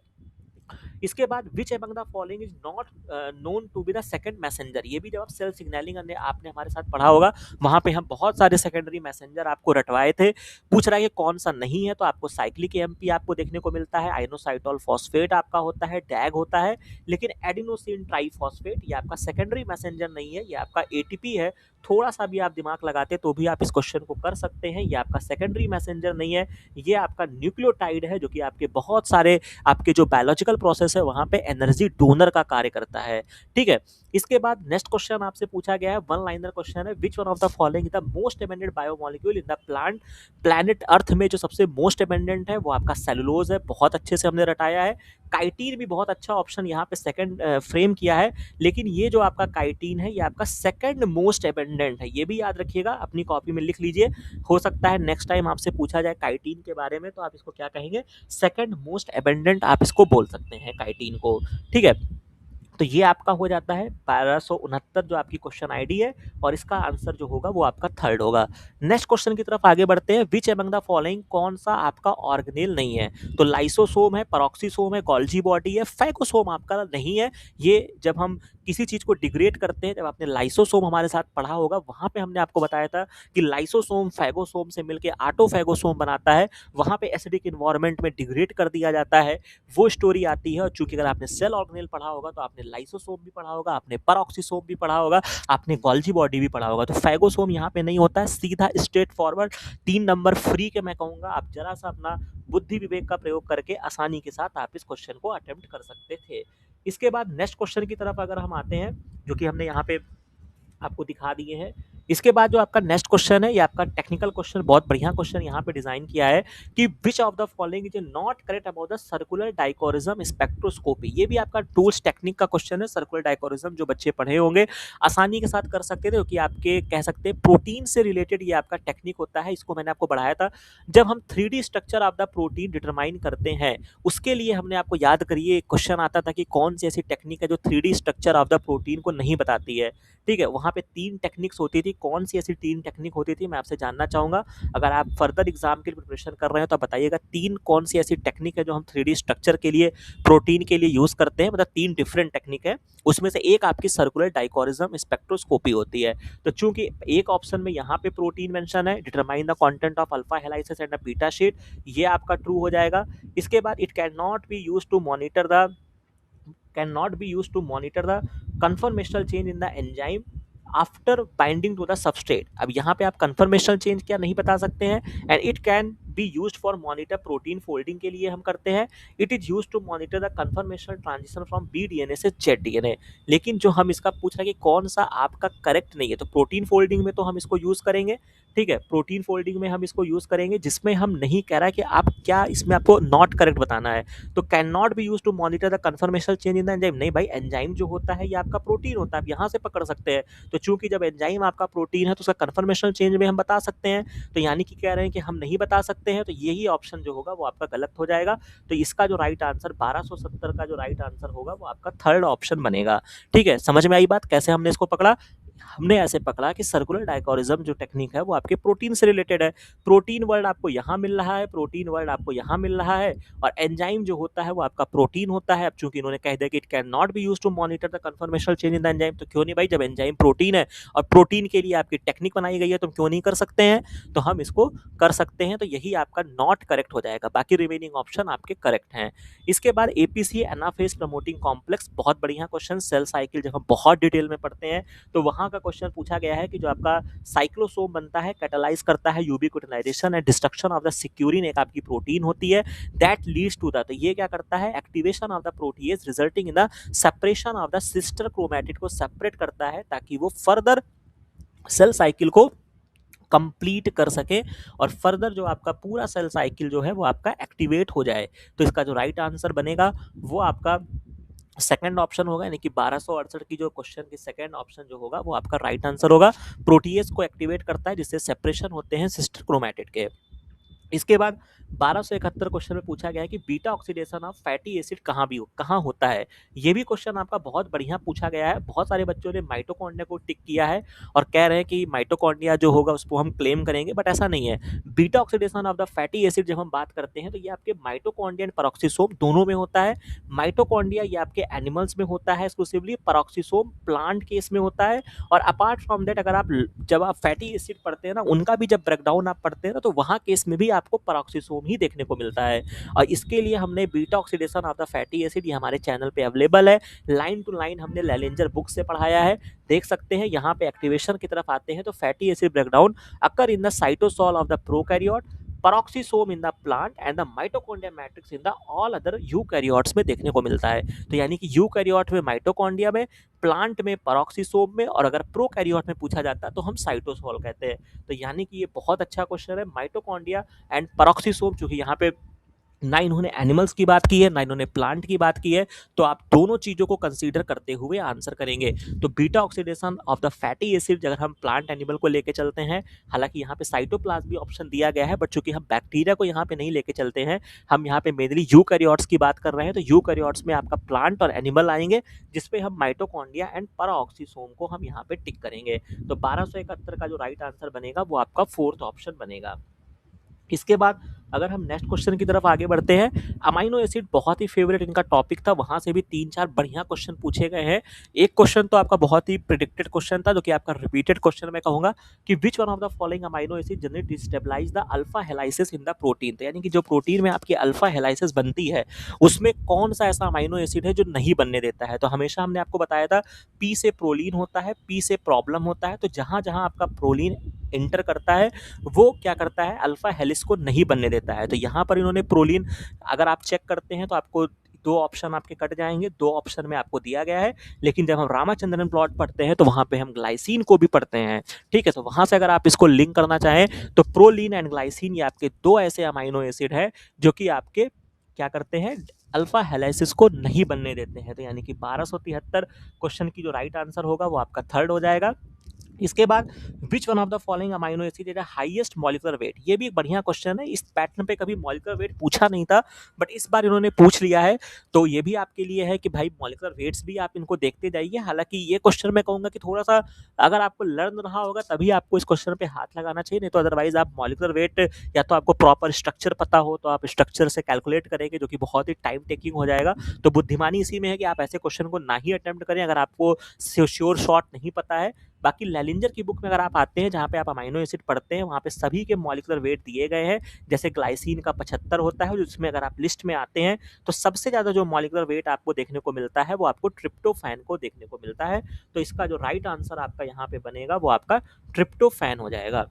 इसके बाद which among the following is not known to be the second messenger. ये भी जब आप सेल सिग्नलिंग आपने हमारे साथ पढ़ा होगा, वहां पे हम बहुत सारे सेकेंडरी मैसेंजर आपको रटवाए थे। पूछ रहा है कि कौन सा नहीं है, तो आपको साइक्लिक एमपी आपको देखने को मिलता है, आइनोसाइटोल फॉस्फेट आपका होता है, डैग होता है, लेकिन एडिनोसिन ट्राइफॉस्फेट ये आपका सेकेंडरी मैसेंजर नहीं है, ये आपका एटीपी है। थोड़ा सा भी आप दिमाग लगाते तो भी आप इस क्वेश्चन को कर सकते हैं। ये आपका सेकेंडरी मैसेंजर नहीं है, ये आपका न्यूक्लियोटाइड है, जो कि आपके बहुत सारे आपके जो बायोलॉजिकल प्रोसेस है वहां पे एनर्जी डोनर का कार्य करता है। ठीक है। इसके बाद नेक्स्ट क्वेश्चन आपसे पूछा गया है, वन लाइनर क्वेश्चन है, which one of the following the most abundant biomolecule in the planet earth में जो सबसे मोस्ट अबंडेंट है वो आपका सेलुलोज है। बहुत अच्छे से हमने रटाया है। काइटिन भी बहुत अच्छा ऑप्शन यहाँ पे सेकंड फ्रेम किया है, लेकिन ये जो आपका काइटिन है ये आपका सेकंड मोस्ट अबंडेंट है, ये भी याद रखिएगा, अपनी कॉपी में लिख लीजिए। हो सकता है नेक्स्ट टाइम आपसे पूछा जाए काइटिन के बारे में तो आप इसको क्या कहेंगे, सेकंड मोस्ट अबंडेंट आप इसको बोल सकते हैं काइटिन को। ठीक है। तो ये आपका हो जाता है 1269 जो आपकी क्वेश्चन आईडी है, और इसका आंसर जो होगा वो आपका थर्ड होगा। नेक्स्ट क्वेश्चन की तरफ आगे बढ़ते हैं, विच अमंग द फॉलोइंग कौन सा आपका ऑर्गेनेल नहीं है। तो लाइसोसोम है, पेरोक्सीसोम है, गोल्जी बॉडी है, फैगोसोम आपका नहीं है। ये जब हम किसी चीज को डिग्रेड करते हैं, जब आपने लाइसोसोम हमारे साथ पढ़ा होगा वहां पे हमने आपको बताया था कि लाइसोसोम फैगोसोम से मिलकर आटोफैगोसोम बनाता है, वहां पे एसिडिक इन्वायरमेंट में डिग्रेड कर दिया जाता है, वो स्टोरी आती है। और चूंकि अगर आपने सेल ऑर्गेनेल पढ़ा होगा तो आपने लाइसोसोम भी पढ़ा होगा, आपने पेरोक्सीसोम भी पढ़ा होगा, आपने गोल्जी बॉडी भी पढ़ा होगा। तो फैगोसोम यहाँ पे नहीं होता है, सीधा स्ट्रेट फॉरवर्ड 3 नंबर फ्री के मैं कहूंगा। आप जरा सा अपना बुद्धि विवेक का प्रयोग करके आसानी के साथ आप इस क्वेश्चन को अटेम्प्ट कर सकते थे। इसके बाद नेक्स्ट क्वेश्चन की तरफ अगर हम आते हैं, जो कि हमने यहाँ पे आपको दिखा दिए हैं। इसके बाद जो आपका नेक्स्ट क्वेश्चन है ये आपका टेक्निकल क्वेश्चन, बहुत बढ़िया क्वेश्चन यहाँ पे डिजाइन किया है कि which of the following is not correct about the circular dichroism spectroscopy. ये भी आपका टूल्स टेक्निक का क्वेश्चन है। सर्कुलर डाइकोरिज्म जो बच्चे पढ़े होंगे आसानी के साथ कर सकते थे, क्योंकि आपके कह सकते हैं प्रोटीन से रिलेटेड ये आपका टेक्निक होता है। इसको मैंने आपको बढ़ाया था जब हम 3D structure of the protein determine करते हैं, उसके लिए हमने आपको याद करिए क्वेश्चन आता था कि कौन सी ऐसी टेक्निक है जो 3D structure of the protein को नहीं बताती है। ठीक है। वहाँ पे 3 टेक्निक्स होती थी, कौन सी ऐसी 3 टेक्निक होती थी मैं आपसे जानना चाहूँगा। अगर आप फर्दर एग्जाम के लिए प्रिपरेशन कर रहे हैं तो आप बताइएगा 3 कौन सी ऐसी टेक्निक है जो हम 3D स्ट्रक्चर के लिए प्रोटीन के लिए यूज़ करते हैं। मतलब 3 डिफरेंट टेक्निक है, उसमें से एक आपकी सर्कुलर डाइकोरिज्म स्पेक्ट्रोस्कोपी होती है। तो चूंकि एक ऑप्शन में यहाँ पे प्रोटीन मेंशन है, determine the content of alpha helices and beta sheet, ये आपका ट्रू हो जाएगा। इसके बाद it can not be used to monitor the cannot be used to monitor the conformational change in the enzyme after binding to the substrate. अब यहाँ पे आप कन्फर्मेशनल चेंज क्या नहीं बता सकते हैं। And it can be used for monitor protein folding के लिए हम करते हैं। It is used to monitor the conformational transition from B DNA से जेड डीएनए। लेकिन जो हम इसका पूछ रहे हैं कि कौन सा आपका करेक्ट नहीं है, तो प्रोटीन फोल्डिंग में तो हम इसको यूज करेंगे। ठीक है। प्रोटीन फोल्डिंग में हम इसको यूज करेंगे, जिसमें हम नहीं कह रहा है कि आप क्या इसमें आपको नॉट करेक्ट बताना है। तो can not be use to monitor the conformational change in the enzyme. नहीं भाई, एंजाइम जो होता है ये आपका प्रोटीन होता है, आप यहाँ से पकड़ सकते हैं। तो चूंकि जब एंजाइम आपका प्रोटीन है तो उसका कन्फर्मेशनल चेंज में हम बता सकते हैं, तो यानी कि कह रहे हैं कि हम नहीं बता सकते हैं, तो यही ऑप्शन जो होगा वो आपका गलत हो जाएगा। तो इसका जो राइट आंसर 1270 का जो राइट आंसर होगा वो आपका थर्ड ऑप्शन बनेगा। ठीक है। समझ में आई बात कैसे हमने इसको पकड़ा। हमने ऐसे पकड़ा कि सर्कुलर डायकोरिज्म जो टेक्निक है वो आपके प्रोटीन से रिलेटेड है। प्रोटीन वर्ड आपको यहाँ मिल रहा है, प्रोटीन वर्ड आपको यहाँ मिल रहा है, और एंजाइम जो होता है वो आपका प्रोटीन होता है। अब चूंकि इन्होंने कह दिया कि it can not be used to monitor the conformational change in the enzyme, तो क्यों नहीं भाई, जब एंजाइम प्रोटीन है और प्रोटीन के लिए आपकी टेक्निक बनाई गई है तो हम क्यों नहीं कर सकते हैं, तो हम इसको कर सकते हैं। तो यही आपका नॉट करेक्ट हो जाएगा, बाकी रिमेनिंग ऑप्शन आपके करेक्ट हैं। इसके बाद एपीसी एनाफेज प्रमोटिंग कॉम्प्लेक्स, बहुत बढ़िया क्वेश्चन। सेल साइकिल जब हम बहुत डिटेल में पढ़ते हैं तो वहां का क्वेश्चन पूछा गया है कि जो आपका साइक्लोसोम बनता है, कैटालाइज करता है यूबिक्विटिनाइजेशन एंड डिस्ट्रक्शन ऑफ द सिक्यूरिन, एक आपकी प्रोटीन होती है, दैट लीड्स टू द, तो ये क्या करता है, activation of the protease resulting in the separation of the sister chromatid को सेपरेट करता है ताकि वो फर्दर सेल साइकिल को कंप्लीट कर सके और फर्दर जो आपका पूरा सेल साइकिल जो है वो आपका एक्टिवेट हो जाए। तो इसका जो राइट आंसर बनेगा वो आपका सेकंड ऑप्शन होगा, यानी कि 1268 की जो क्वेश्चन की सेकंड ऑप्शन जो होगा वो आपका राइट आंसर होगा। प्रोटीएज को एक्टिवेट करता है जिससे सेपरेशन होते हैं सिस्टर क्रोमैटिड के। इसके बाद 1271 क्वेश्चन में पूछा गया है कि beta oxidation of fatty acid कहाँ होता है। ये भी क्वेश्चन आपका बहुत बढ़िया पूछा गया है। बहुत सारे बच्चों ने माइटोकॉन्ड्रिया को टिक किया है और कह रहे हैं कि माइटोकॉन्ड्रिया जो होगा उसको हम क्लेम करेंगे, बट ऐसा नहीं है। Beta oxidation of the fatty acid जब हम बात करते हैं तो ये आपके माइटोकॉन्ड्रिया एंड पेरोक्सिसोम दोनों में होता है। माइटोकॉन्ड्रिया ये आपके एनिमल्स में होता है एक्सक्लूसिवली, पेरोक्सिसोम प्लांट केस में होता है। और अपार्ट फ्रॉम दैट अगर आप जब आप फैटी एसिड पढ़ते हैं ना, उनका भी जब ब्रेकडाउन आप पढ़ते हैं ना, तो वहाँ केस में भी आपको पेरोक्सिसोम ही देखने को मिलता है। और इसके लिए हमने beta oxidation of the fatty acid, ये हमारे चैनल पे अवेलेबल है, लाइन टू लाइन हमने लेलेंजर बुक से पढ़ाया है, देख सकते हैं। यहाँ पे एक्टिवेशन की तरफ आते हैं तो fatty acid breakdown occur in the cytosol of the prokaryote, peroxisome in the plant and the mitochondria matrix in the all other eukaryotes में देखने को मिलता है। तो यानी कि यूकैरियोट में माइटोकॉन्ड्रिया में, प्लांट में पेरोक्सिसोम में, और अगर प्रोकैरियोट में पूछा जाता है तो हम साइटोसोल कहते हैं। तो यानी कि ये बहुत अच्छा क्वेश्चन है। माइटोकॉन्ड्रिया एंड पेरोक्सिसोम, चूंकि यहाँ पे ना इन्होंने एनिमल्स की बात की है ना इन्होंने प्लांट की बात की है, तो आप दोनों चीज़ों को कंसीडर करते हुए आंसर करेंगे। तो beta oxidation of the fatty acid अगर हम प्लांट एनिमल को लेके चलते हैं, हालांकि यहाँ पे साइटोप्लाज्म भी ऑप्शन दिया गया है, बट चूंकि हम बैक्टीरिया को यहाँ पे नहीं लेके चलते हैं, हम यहाँ पे मेनली यूकैरियोट्स की बात कर रहे हैं, तो यूकैरियोट्स में आपका प्लांट और एनिमल आएंगे, जिसपे हम माइटोकॉन्ड्रिया एंड पेरोक्सिसोम को हम यहाँ पे टिक करेंगे। तो 1271 का जो राइट आंसर बनेगा वो आपका फोर्थ ऑप्शन बनेगा। इसके बाद अगर हम नेक्स्ट क्वेश्चन की तरफ आगे बढ़ते हैं, अमाइनो एसिड बहुत ही फेवरेट इनका टॉपिक था, वहां से भी 3-4 बढ़िया क्वेश्चन पूछे गए हैं। एक क्वेश्चन तो आपका बहुत ही प्रिडिक्टेड क्वेश्चन था, जो कि आपका रिपीटेड क्वेश्चन मैं कहूंगा कि which one of the following amino acid generally destabilise the alpha helices in the protein. तो यानी कि जो प्रोटीन में आपकी अल्फा हेलाइसिस बनती है उसमें कौन सा ऐसा अमाइनो एसिड है जो नहीं बनने देता है। तो हमेशा हमने आपको बताया था पी से प्रोलीन होता है, पी से प्रॉब्लम होता है। तो जहां जहां आपका प्रोलीन इंटर करता है वो क्या करता है, अल्फा हेलिक्स को नहीं बनने देता है। तो यहाँ पर इन्होंने प्रोलीन, अगर आप चेक करते हैं तो आपको 2 ऑप्शन आपके कट जाएंगे, 2 ऑप्शन में आपको दिया गया है। लेकिन जब हम रामाचंद्रन प्लॉट पढ़ते हैं तो वहाँ पे हम ग्लाइसिन को भी पढ़ते हैं, ठीक है। तो वहाँ से अगर आप इसको लिंक करना चाहें तो प्रोलीन एंड ग्लाइसिन ये आपके 2 ऐसे अमाइनो एसिड है जो कि आपके क्या करते हैं, अल्फा हेलाइसिस को नहीं बनने देते हैं। तो यानी कि 1273 क्वेश्चन की जो राइट आंसर होगा वो आपका थर्ड हो जाएगा। इसके बाद विच one of the following amino acid is highest molecular weight, ये भी एक बढ़िया क्वेश्चन है। इस पैटर्न पे कभी मॉलिक्यूलर वेट पूछा नहीं था, बट इस बार इन्होंने पूछ लिया है। तो ये भी आपके लिए है कि भाई मॉलिक्यूलर वेट्स भी आप इनको देखते जाइए। हालांकि ये क्वेश्चन मैं कहूंगा कि थोड़ा सा अगर आपको लर्न रहा होगा तभी आपको इस क्वेश्चन पे हाथ लगाना चाहिए, नहीं तो अदरवाइज आप मॉलिक्यूलर वेट या तो आपको प्रॉपर स्ट्रक्चर पता हो तो आप स्ट्रक्चर से कैलकुलेट करेंगे, जो कि बहुत ही टाइम टेकिंग हो जाएगा। तो बुद्धिमानी इसी में है कि आप ऐसे क्वेश्चन को ना ही अटेम्प्ट करें अगर आपको श्योर शॉट नहीं पता है। बाकी लेलिंजर की बुक में अगर आप आते हैं जहाँ पे आप अमाइनो एसिड पढ़ते हैं, वहाँ पे सभी के मॉलिक्यूलर वेट दिए गए हैं। जैसे ग्लाइसिन का 75 होता है, जिसमें अगर आप लिस्ट में आते हैं तो सबसे ज़्यादा जो मॉलिक्यूलर वेट आपको देखने को मिलता है वो आपको ट्रिप्टोफैन को देखने को मिलता है। तो इसका जो राइट आंसर आपका यहाँ पे बनेगा वो आपका ट्रिप्टोफैन हो जाएगा।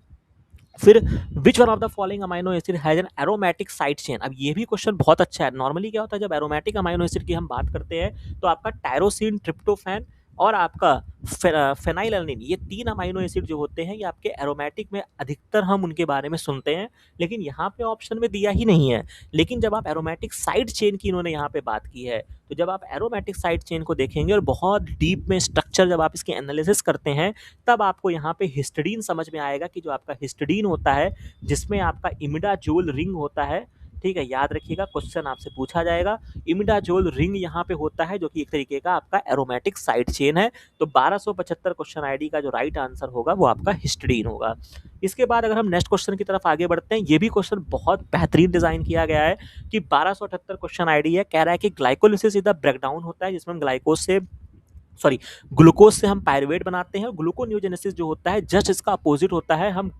फिर विच one of the following amino acid has an aromatic side chain. अब ये भी क्वेश्चन बहुत अच्छा है। नॉर्मली क्या होता है जब एरोमेटिक अमाइनो एसिड की हम बात करते हैं तो आपका टायरोसिन, ट्रिप्टोफैन और आपका फेनाइलएलनिन, ये 3 अमाइनो एसिड जो होते हैं ये आपके एरोमेटिक में अधिकतर हम उनके बारे में सुनते हैं, लेकिन यहाँ पे ऑप्शन में दिया ही नहीं है। लेकिन जब आप एरोमेटिक साइड चेन की इन्होंने यहाँ पे बात की है, तो जब आप एरोमेटिक साइड चेन को देखेंगे और बहुत डीप में स्ट्रक्चर जब आप इसकी एनालिसिस करते हैं, तब आपको यहाँ पे हिस्टडीन समझ में आएगा कि जो आपका हिस्टडीन होता है जिसमें आपका इमिडाजोल रिंग होता है, ठीक है, याद रखिएगा क्वेश्चन आपसे पूछा जाएगा। इमिडाजोल रिंग यहाँ पे होता है जो कि एक तरीके का आपका एरोमेटिक साइड चेन है। तो 1275 क्वेश्चन आईडी का जो राइट आंसर होगा वो आपका हिस्टीडीन होगा। इसके बाद अगर हम नेक्स्ट क्वेश्चन की तरफ आगे बढ़ते हैं, ये भी क्वेश्चन बहुत बेहतरीन डिजाइन किया गया है कि 1278 क्वेश्चन आईडी है, कह रहा है कि ग्लाइकोलिसिस इज द ब्रेकडाउन होता है जिसमें हम ग्लाइकोज से सॉरी ग्लूकोज से हम पायरुवेट बनाते हैं। ग्लूकोन्यूजेनेसिस जो होता है जस्ट इसका अपोजिट होता है, हम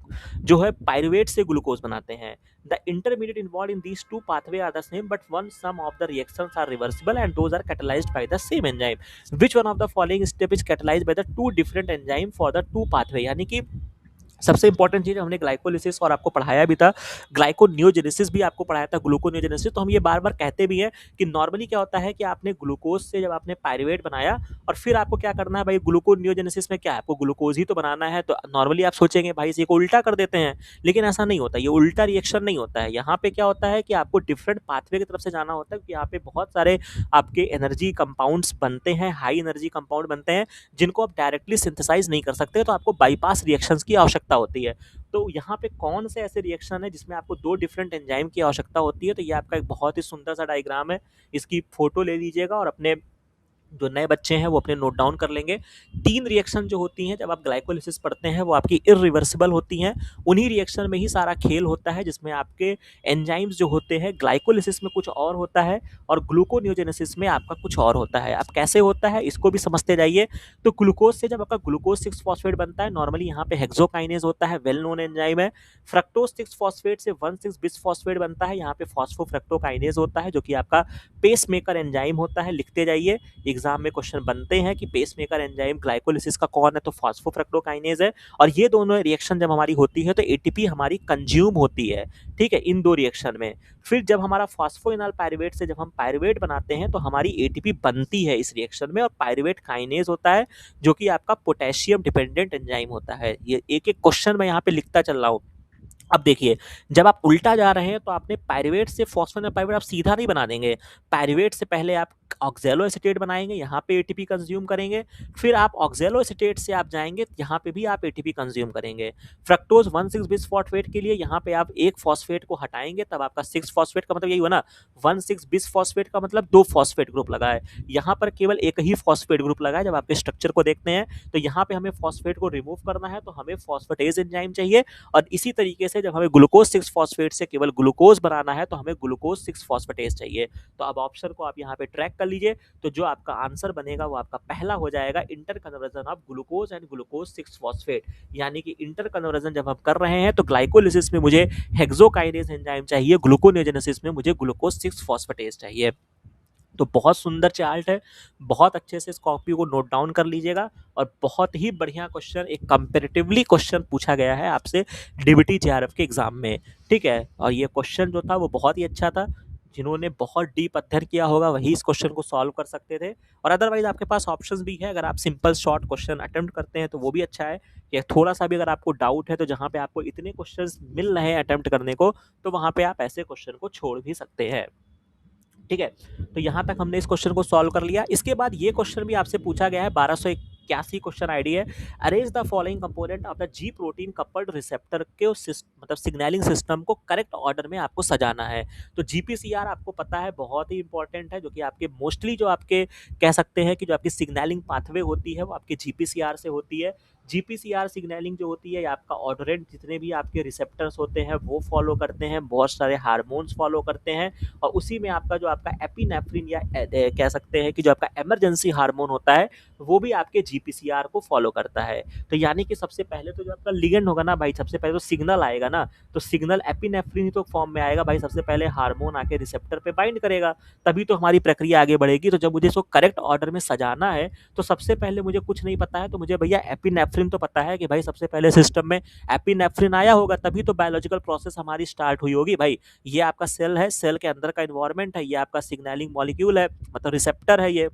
जो है पायरुवेट से ग्लूकोज बनाते हैं। The intermediate involve in these two pathway are the same but one some of the reactions are reversible and those are catalysed by the same enzyme. Which one of the following step is catalysed by the two different enzyme for the two pathway. यानी कि सबसे इंपॉर्टेंट चीज हमने ग्लाइकोलिसिस और आपको पढ़ाया भी था, ग्लाइकोनियोजेनेसिस भी आपको पढ़ाया था, ग्लूकोनियोजेनेसिस। तो हम ये बार बार कहते भी हैं कि नॉर्मली क्या होता है कि आपने ग्लूकोज से जब आपने पायरुवेट बनाया और फिर आपको क्या करना है भाई, ग्लूकोनियोजेनेसिस में क्या है, आपको ग्लूकोज ही तो बनाना है। तो नॉर्मली आप सोचेंगे भाई इसे को उल्टा कर देते हैं, लेकिन ऐसा नहीं होता, ये उल्टा रिएक्शन नहीं होता है। यहाँ पे क्या होता है कि आपको डिफरेंट पाथवे की तरफ से जाना होता है, क्योंकि यहाँ पे बहुत सारे आपके एनर्जी कंपाउंड्स बनते हैं, हाई एनर्जी कंपाउंड बनते हैं जिनको आप डायरेक्टली सिंथेसाइज नहीं कर सकते, तो आपको बाईपास रिएक्शंस की आवश्यकता होती है। तो यहाँ पे कौन से ऐसे रिएक्शन है जिसमें आपको दो डिफरेंट एंजाइम की आवश्यकता होती है, तो ये आपका एक बहुत ही सुंदर सा डायग्राम है, इसकी फोटो ले लीजिएगा और अपने जो नए बच्चे हैं वो अपने नोट डाउन कर लेंगे। तीन रिएक्शन जो होती हैं जब आप ग्लाइकोलिसिस पढ़ते हैं वो आपकी इरिवर्सिबल होती हैं। उन्हीं रिएक्शन में ही सारा खेल होता है जिसमें आपके एंजाइम्स जो होते हैं, ग्लाइकोलिसिस में कुछ और होता है और ग्लूकोनियोजेनेसिस में आपका कुछ और होता है। अब कैसे होता है इसको भी समझते जाइए। तो ग्लूकोज से जब आपका ग्लूकोज 6 फॉस्फेट बनता है, नॉर्मली यहाँ पे हेक्सोकाइनेज होता है, वेल नोन एंजाइम है। फ्रक्टोज 6 फॉस्फेट से 1,6 बिस फॉस्फेट बनता है, यहाँ पे फॉस्फोफ्रक्टोकाइनेज होता है जो कि आपका पेसमेकर एंजाइम होता है। लिखते जाइए, एग्जाम में क्वेश्चन बनते हैं कि पेसमेकर एंजाइम ग्लाइकोलिसिस का कौन है, तो फॉस्फोफ्रक्टोकाइनेज है। और ये दोनों रिएक्शन जब हमारी होती है तो एटीपी हमारी कंज्यूम होती है, ठीक है, इन दो रिएक्शन में। फिर जब हमारा फॉस्फोइनॉल पायरुवेट से जब हम पायरुवेट बनाते हैं तो हमारी एटीपी बनती है इस रिएक्शन में, और पायरुवेट काइनेज होता है जो कि आपका पोटेशियम डिपेंडेंट एंजाइम होता है। ये एक एक क्वेश्चन मैं यहाँ पे लिखता चल रहा हूँ। अब देखिए, जब आप उल्टा जा रहे हैं तो आपने पायरुवेट से फॉस्फोइनॉल पायरुवेट आप सीधा नहीं बना देंगे। पायरुवेट से पहले आप ऑक्सैलो एसीटेट बनाएंगे, यहाँ पे एटीपी कंज्यूम करेंगे। फिर आप ऑक्सैलो एसीटेट से आप जाएंगे, यहाँ पे भी आप एटीपी कंज्यूम करेंगे। फ्रक्टोज 1,6 बिस फॉस्फेट के लिए यहाँ पे आप एक फॉस्फेट को हटाएंगे, तब आपका 6 फॉस्फेट का मतलब यही हुआ ना, 1,6 बिस फॉस्फेट का मतलब 2 फॉस्फेट ग्रुप लगा है। यहाँ पर केवल एक ही फॉस्फेट ग्रुप लगा है। जब आपके स्ट्रक्चर को देखते हैं तो यहाँ पे हमें फॉस्फेट को रिमूव करना है, तो हमें फॉस्फेटेज एंजाइम चाहिए। और इसी तरीके से जब हमें ग्लूकोज 6 फॉस्फेट से केवल ग्लूकोज बनाना है तो हमें ग्लूकोज 6 फॉस्फेटेज चाहिए। तो अब ऑप्शन को आप यहाँ पे ट्रैक कर लीजिए, तो जो आपका आंसर बनेगा वो आपका पहला हो जाएगा, inter conversion of glucose and glucose 6 phosphate. यानी कि इंटर कन्वर्जन जब हम कर रहे हैं तो ग्लाइकोलिसिस में मुझे हेक्सोकाइनेज एंजाइम चाहिए, ग्लूकोनेजेनेसिस में मुझे ग्लूकोज 6 फॉस्फेटेज चाहिए। तो बहुत सुंदर चार्ट है, बहुत अच्छे से इस कॉपी को नोट डाउन कर लीजिएगा। और बहुत ही बढ़िया क्वेश्चन, एक कंपेरेटिवली क्वेश्चन पूछा गया है आपसे डीबीटी जेआरएफ के एग्जाम में, ठीक है। और ये क्वेश्चन जो था वो बहुत ही अच्छा था, जिन्होंने बहुत डीप अध्ययन किया होगा वही इस क्वेश्चन को सॉल्व कर सकते थे। और अदरवाइज आपके पास ऑप्शंस भी है, अगर आप सिंपल शॉर्ट क्वेश्चन अटेम्प्ट करते हैं तो वो भी अच्छा है। या थोड़ा सा भी अगर आपको डाउट है तो जहाँ पे आपको इतने क्वेश्चंस मिल रहे हैं अटेम्प्ट करने को, तो वहाँ पे आप ऐसे क्वेश्चन को छोड़ भी सकते हैं, ठीक है। तो यहाँ तक हमने इस क्वेश्चन को सॉल्व कर लिया। इसके बाद ये क्वेश्चन भी आपसे पूछा गया है, 1281 क्वेश्चन आईडी है। Arrange the following component of the ji protein coupled receptor के मतलब सिग्नलिंग सिस्टम को करेक्ट ऑर्डर में आपको सजाना है। तो जीपीसीआर आपको पता है बहुत ही इंपॉर्टेंट है, जो कि आपके मोस्टली जो आपके कह सकते हैं कि जो आपकी सिग्नलिंग पाथवे होती है वो आपके जीपीसीआर से होती है। जीपीसीआर सिग्नलिंग जो होती है आपका ऑर्डरेंट जितने भी आपके रिसेप्टर्स होते हैं वो फॉलो करते हैं, बहुत सारे हार्मोन्स फॉलो करते हैं, और उसी में आपका जो आपका एपिनेफ्रिन या कह सकते हैं कि जो आपका इमरजेंसी हार्मोन होता है वो भी आपके जीपीसीआर को फॉलो करता है। तो यानी कि सबसे पहले तो जो आपका लिगेंड होगा ना भाई, सबसे पहले तो सिग्नल आएगा ना, तो सिग्नल एपिनेफ्रिन ही तो फॉर्म में आएगा भाई। सबसे पहले हार्मोन आके रिसेप्टर पे बाइंड करेगा, तभी तो हमारी प्रक्रिया आगे बढ़ेगी। तो जब मुझे इसको करेक्ट ऑर्डर में सजाना है तो सबसे पहले मुझे कुछ नहीं पता है, तो मुझे भैया एपिनेफ्रिन तो पता है कि भाई सबसे पहले सिस्टम में एपिनेफ्रिन आया होगा, तभी तो बायोलॉजिकल प्रोसेस हमारी स्टार्ट हुई होगी भाई। ये आपका सेल है, सेल के अंदर का इन्वायरमेंट है, ये आपका सिग्नलिंग मॉलिक्यूल है, मतलब रिसेप्टर है ये,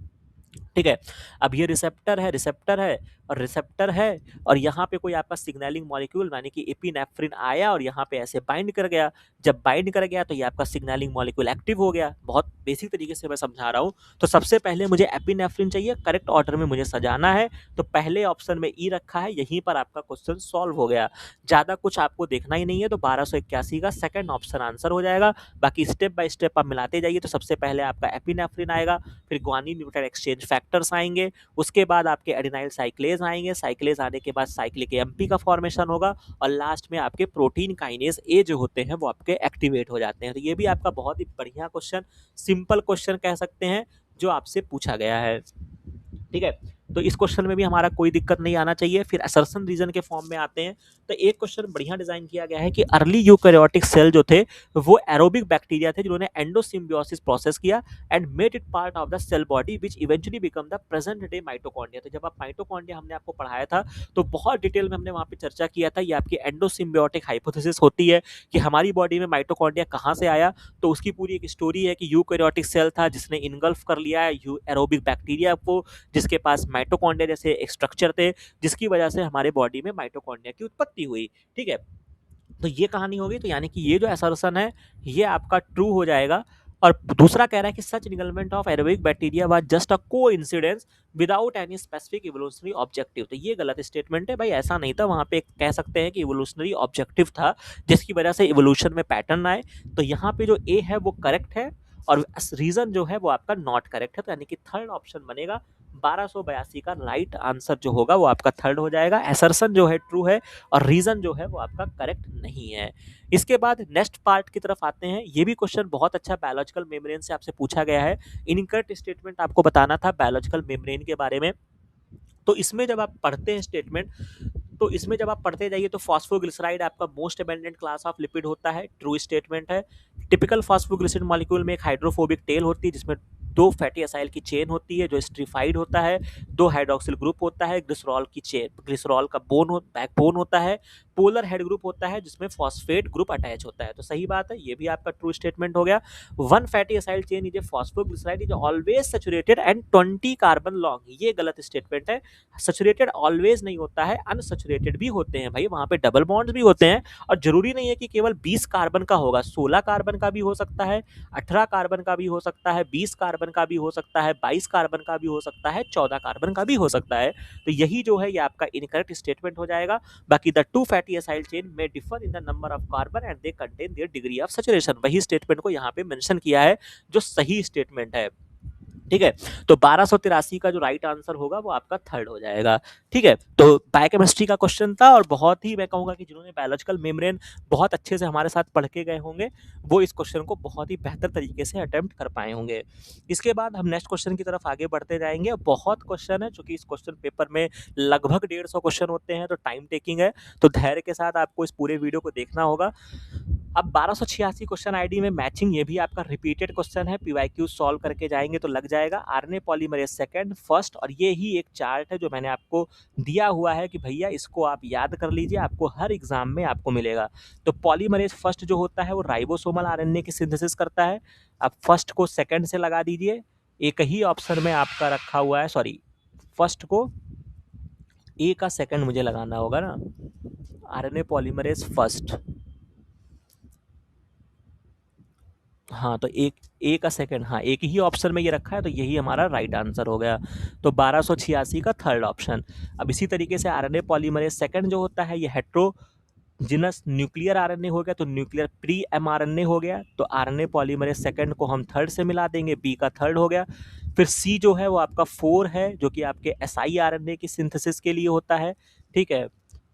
ठीक है। अब ये रिसेप्टर है, रिसेप्टर है और रिसेप्टर है, और यहाँ पे कोई आपका सिग्नलिंग मॉलिक्यूल यानी कि एपिनेफ्रिन आया और यहाँ पे ऐसे बाइंड कर गया। जब बाइंड कर गया तो ये आपका सिग्नलिंग मॉलिक्यूल एक्टिव हो गया। बहुत बेसिक तरीके से मैं समझा रहा हूँ। तो सबसे पहले मुझे एपिनेफ्रिन चाहिए, करेक्ट ऑर्डर में मुझे सजाना है, तो पहले ऑप्शन में ई रखा है, यहीं पर आपका क्वेश्चन सॉल्व हो गया। ज़्यादा कुछ आपको देखना ही नहीं है, तो 1281 का सेकंड ऑप्शन आंसर हो जाएगा। बाकी स्टेप बाय स्टेप आप मिलाते जाइए। तो सबसे पहले आपका एपिनेफ्रिन आएगा, फिर ग्वानिन न्यूक्लियोटाइड एक्सचेंज फैक्टर्स आएंगे, उसके बाद आपके एडिनाइल साइक्लेज आएंगे, साइक्लेज आने के बाद साइक्लिक एमपी का फॉर्मेशन होगा, और लास्ट में आपके प्रोटीन काइनेज ए जो होते हैं वो आपके एक्टिवेट हो जाते हैं। तो ये भी आपका बहुत ही बढ़िया क्वेश्चन, सिंपल क्वेश्चन कह सकते हैं, जो आपसे पूछा गया है। ठीक है, तो इस क्वेश्चन में भी हमारा कोई दिक्कत नहीं आना चाहिए। फिर असर्शन रीजन के फॉर्म में आते हैं। तो एक क्वेश्चन बढ़िया डिजाइन किया गया है कि अर्ली यूकैरियोटिक सेल जो थे वो एरोबिक बैक्टीरिया थे, जिन्होंने एंडोसिम्बियोसिस प्रोसेस किया and made it part of the cell body which eventually become the present day mitochondria. तो जब आप माइटोकॉन्ड्रिया हमने आपको पढ़ाया था तो बहुत डिटेल में हमने वहां पे चर्चा किया था, ये आपकी एंडोसिम्बियोटिक हाइपोथेसिस होती है कि हमारी बॉडी में माइटोकॉन्ड्रिया कहाँ से आया। तो उसकी पूरी एक स्टोरी है कि यूकैरियोटिक सेल था जिसने इनगल्फ कर लिया है एरोबिक बैक्टीरिया को, जिसके पास माइटोकॉन्ड्रिया जैसे एक स्ट्रक्चर थे, जिसकी वजह से हमारे बॉडी में माइटोकॉन्ड्रिया की उत्पत्ति हुई। ठीक है, तो ये कहानी होगी। तो यानी कि ये जो असर्शन है ये आपका ट्रू हो जाएगा। और दूसरा कह रहा है कि such engulfment of aerobic bacteria was just a coincidence without any specific evolutionary objective. तो ये गलत स्टेटमेंट है भाई, ऐसा नहीं था। वहां पे कह सकते हैं कि इवोल्यूशनरी ऑब्जेक्टिव था जिसकी वजह से इवोल्यूशन में पैटर्न आए। तो यहाँ पे जो ए है वो करेक्ट है और रीजन जो है वो आपका नॉट करेक्ट है। तो यानी कि थर्ड ऑप्शन बनेगा 1282 का राइट आंसर जो होगा वो आपका थर्ड हो जाएगा। एसर्शन जो है ट्रू है और रीजन जो है वो आपका करेक्ट नहीं है। इसके बाद नेक्स्ट पार्ट की तरफ आते हैं। ये भी क्वेश्चन बहुत अच्छा बायोलॉजिकल मेम्ब्रेन से आपसे पूछा गया है। इनकरेक्ट स्टेटमेंट आपको बताना था बायोलॉजिकल मेम्ब्रेन के बारे में। तो इसमें जब आप पढ़ते हैं स्टेटमेंट, तो इसमें जब आप पढ़ते जाइए तो फॉस्फोग्लिसराइड आपका most abundant class of lipid होता है, ट्रू स्टेटमेंट है। टिपिकल फॉस्फोग्लिसराइड मॉलिक्यूल में एक हाइड्रोफोबिक टेल होती है जिसमें दो फैटी असाइल की चेन होती है जो स्ट्रीफाइड होता है, दो हाइड्रोक्सिल ग्रुप होता है, ग्लिसरॉल की चेन, ग्लिसरॉल का बैकबोन होता है, पोलर हेड ग्रुप होता है जिसमें फॉस्फेट ग्रुप अटैच होता है। तो सही बात है, ये भी आपका ट्रू स्टेटमेंट हो गया। One fatty acyl chain is a phosphoglyceride is always saturated and 20 carbon long. ये गलत स्टेटमेंट है। सैचुरेटेड ऑलवेज नहीं होता है, अनसैचुरेटेड भी होते हैं भाई, वहां पे डबल बॉन्ड्स भी होते हैं। और जरूरी नहीं है कि केवल 20 कार्बन का होगा, 16 कार्बन का भी हो सकता है, 18 कार्बन का भी हो सकता है, 20 कार्बन का भी हो सकता है, 22 कार्बन का भी हो सकता है, 14 कार्बन का भी हो सकता है। तो यही जो है ये आपका इनकरेक्ट स्टेटमेंट हो जाएगा। बाकी the two fatty acyl chain में differ in the number of carbon and they contain their degree of saturation. वही स्टेटमेंट को यहाँ पे मेंशन किया है जो सही स्टेटमेंट है। ठीक है, तो 1283 का जो राइट आंसर होगा वो आपका थर्ड हो जाएगा। ठीक है, तो बायोकेमिस्ट्री का क्वेश्चन था और बहुत ही मैं कहूंगा कि जिन्होंने बायोलॉजिकल मेम्ब्रेन बहुत अच्छे से हमारे साथ पढ़ के गए होंगे वो इस क्वेश्चन को बहुत ही बेहतर तरीके से अटेम्प्ट कर पाए होंगे। इसके बाद हम नेक्स्ट क्वेश्चन की तरफ आगे बढ़ते जाएंगे। बहुत क्वेश्चन है चूंकि इस क्वेश्चन पेपर में लगभग 150 क्वेश्चन होते हैं, तो टाइम टेकिंग है, तो धैर्य के साथ आपको इस पूरे वीडियो को देखना होगा। अब 1286 क्वेश्चन आईडी में मैचिंग, ये भी आपका रिपीटेड क्वेश्चन है, पीवाईक्यू सॉल्व करके जाएंगे तो लग जाएगा। आरएनए पॉलीमरेज सेकंड फर्स्ट, और ये ही एक चार्ट है जो मैंने आपको दिया हुआ है कि भैया इसको आप याद कर लीजिए, आपको हर एग्जाम में आपको मिलेगा। तो पॉलीमरेज फर्स्ट जो होता है वो राइबोसोमल आरएनए की सिंथेसिस करता है। आप फर्स्ट को सेकंड से लगा दीजिए, एक ही ऑप्शन में आपका रखा हुआ है, सॉरी फर्स्ट को ए का सेकंड मुझे लगाना होगा ना, आरएनए पॉलीमरेज फर्स्ट, हाँ तो एक ए का सेकंड, हाँ एक ही ऑप्शन में ये रखा है तो यही हमारा राइट आंसर हो गया। तो 1286 का थर्ड ऑप्शन। अब इसी तरीके से आरएनए पॉलीमरेज सेकंड जो होता है ये हेट्रोजिनस न्यूक्लियर आरएनए हो गया, तो न्यूक्लियर प्री एमआरएनए हो गया, तो आरएनए पॉलीमरेज सेकंड को हम थर्ड से मिला देंगे, बी का थर्ड हो गया। फिर सी जो है वो आपका 4 है जो कि आपके एसआई आरएनए की सिंथेसिस के लिए होता है। ठीक है,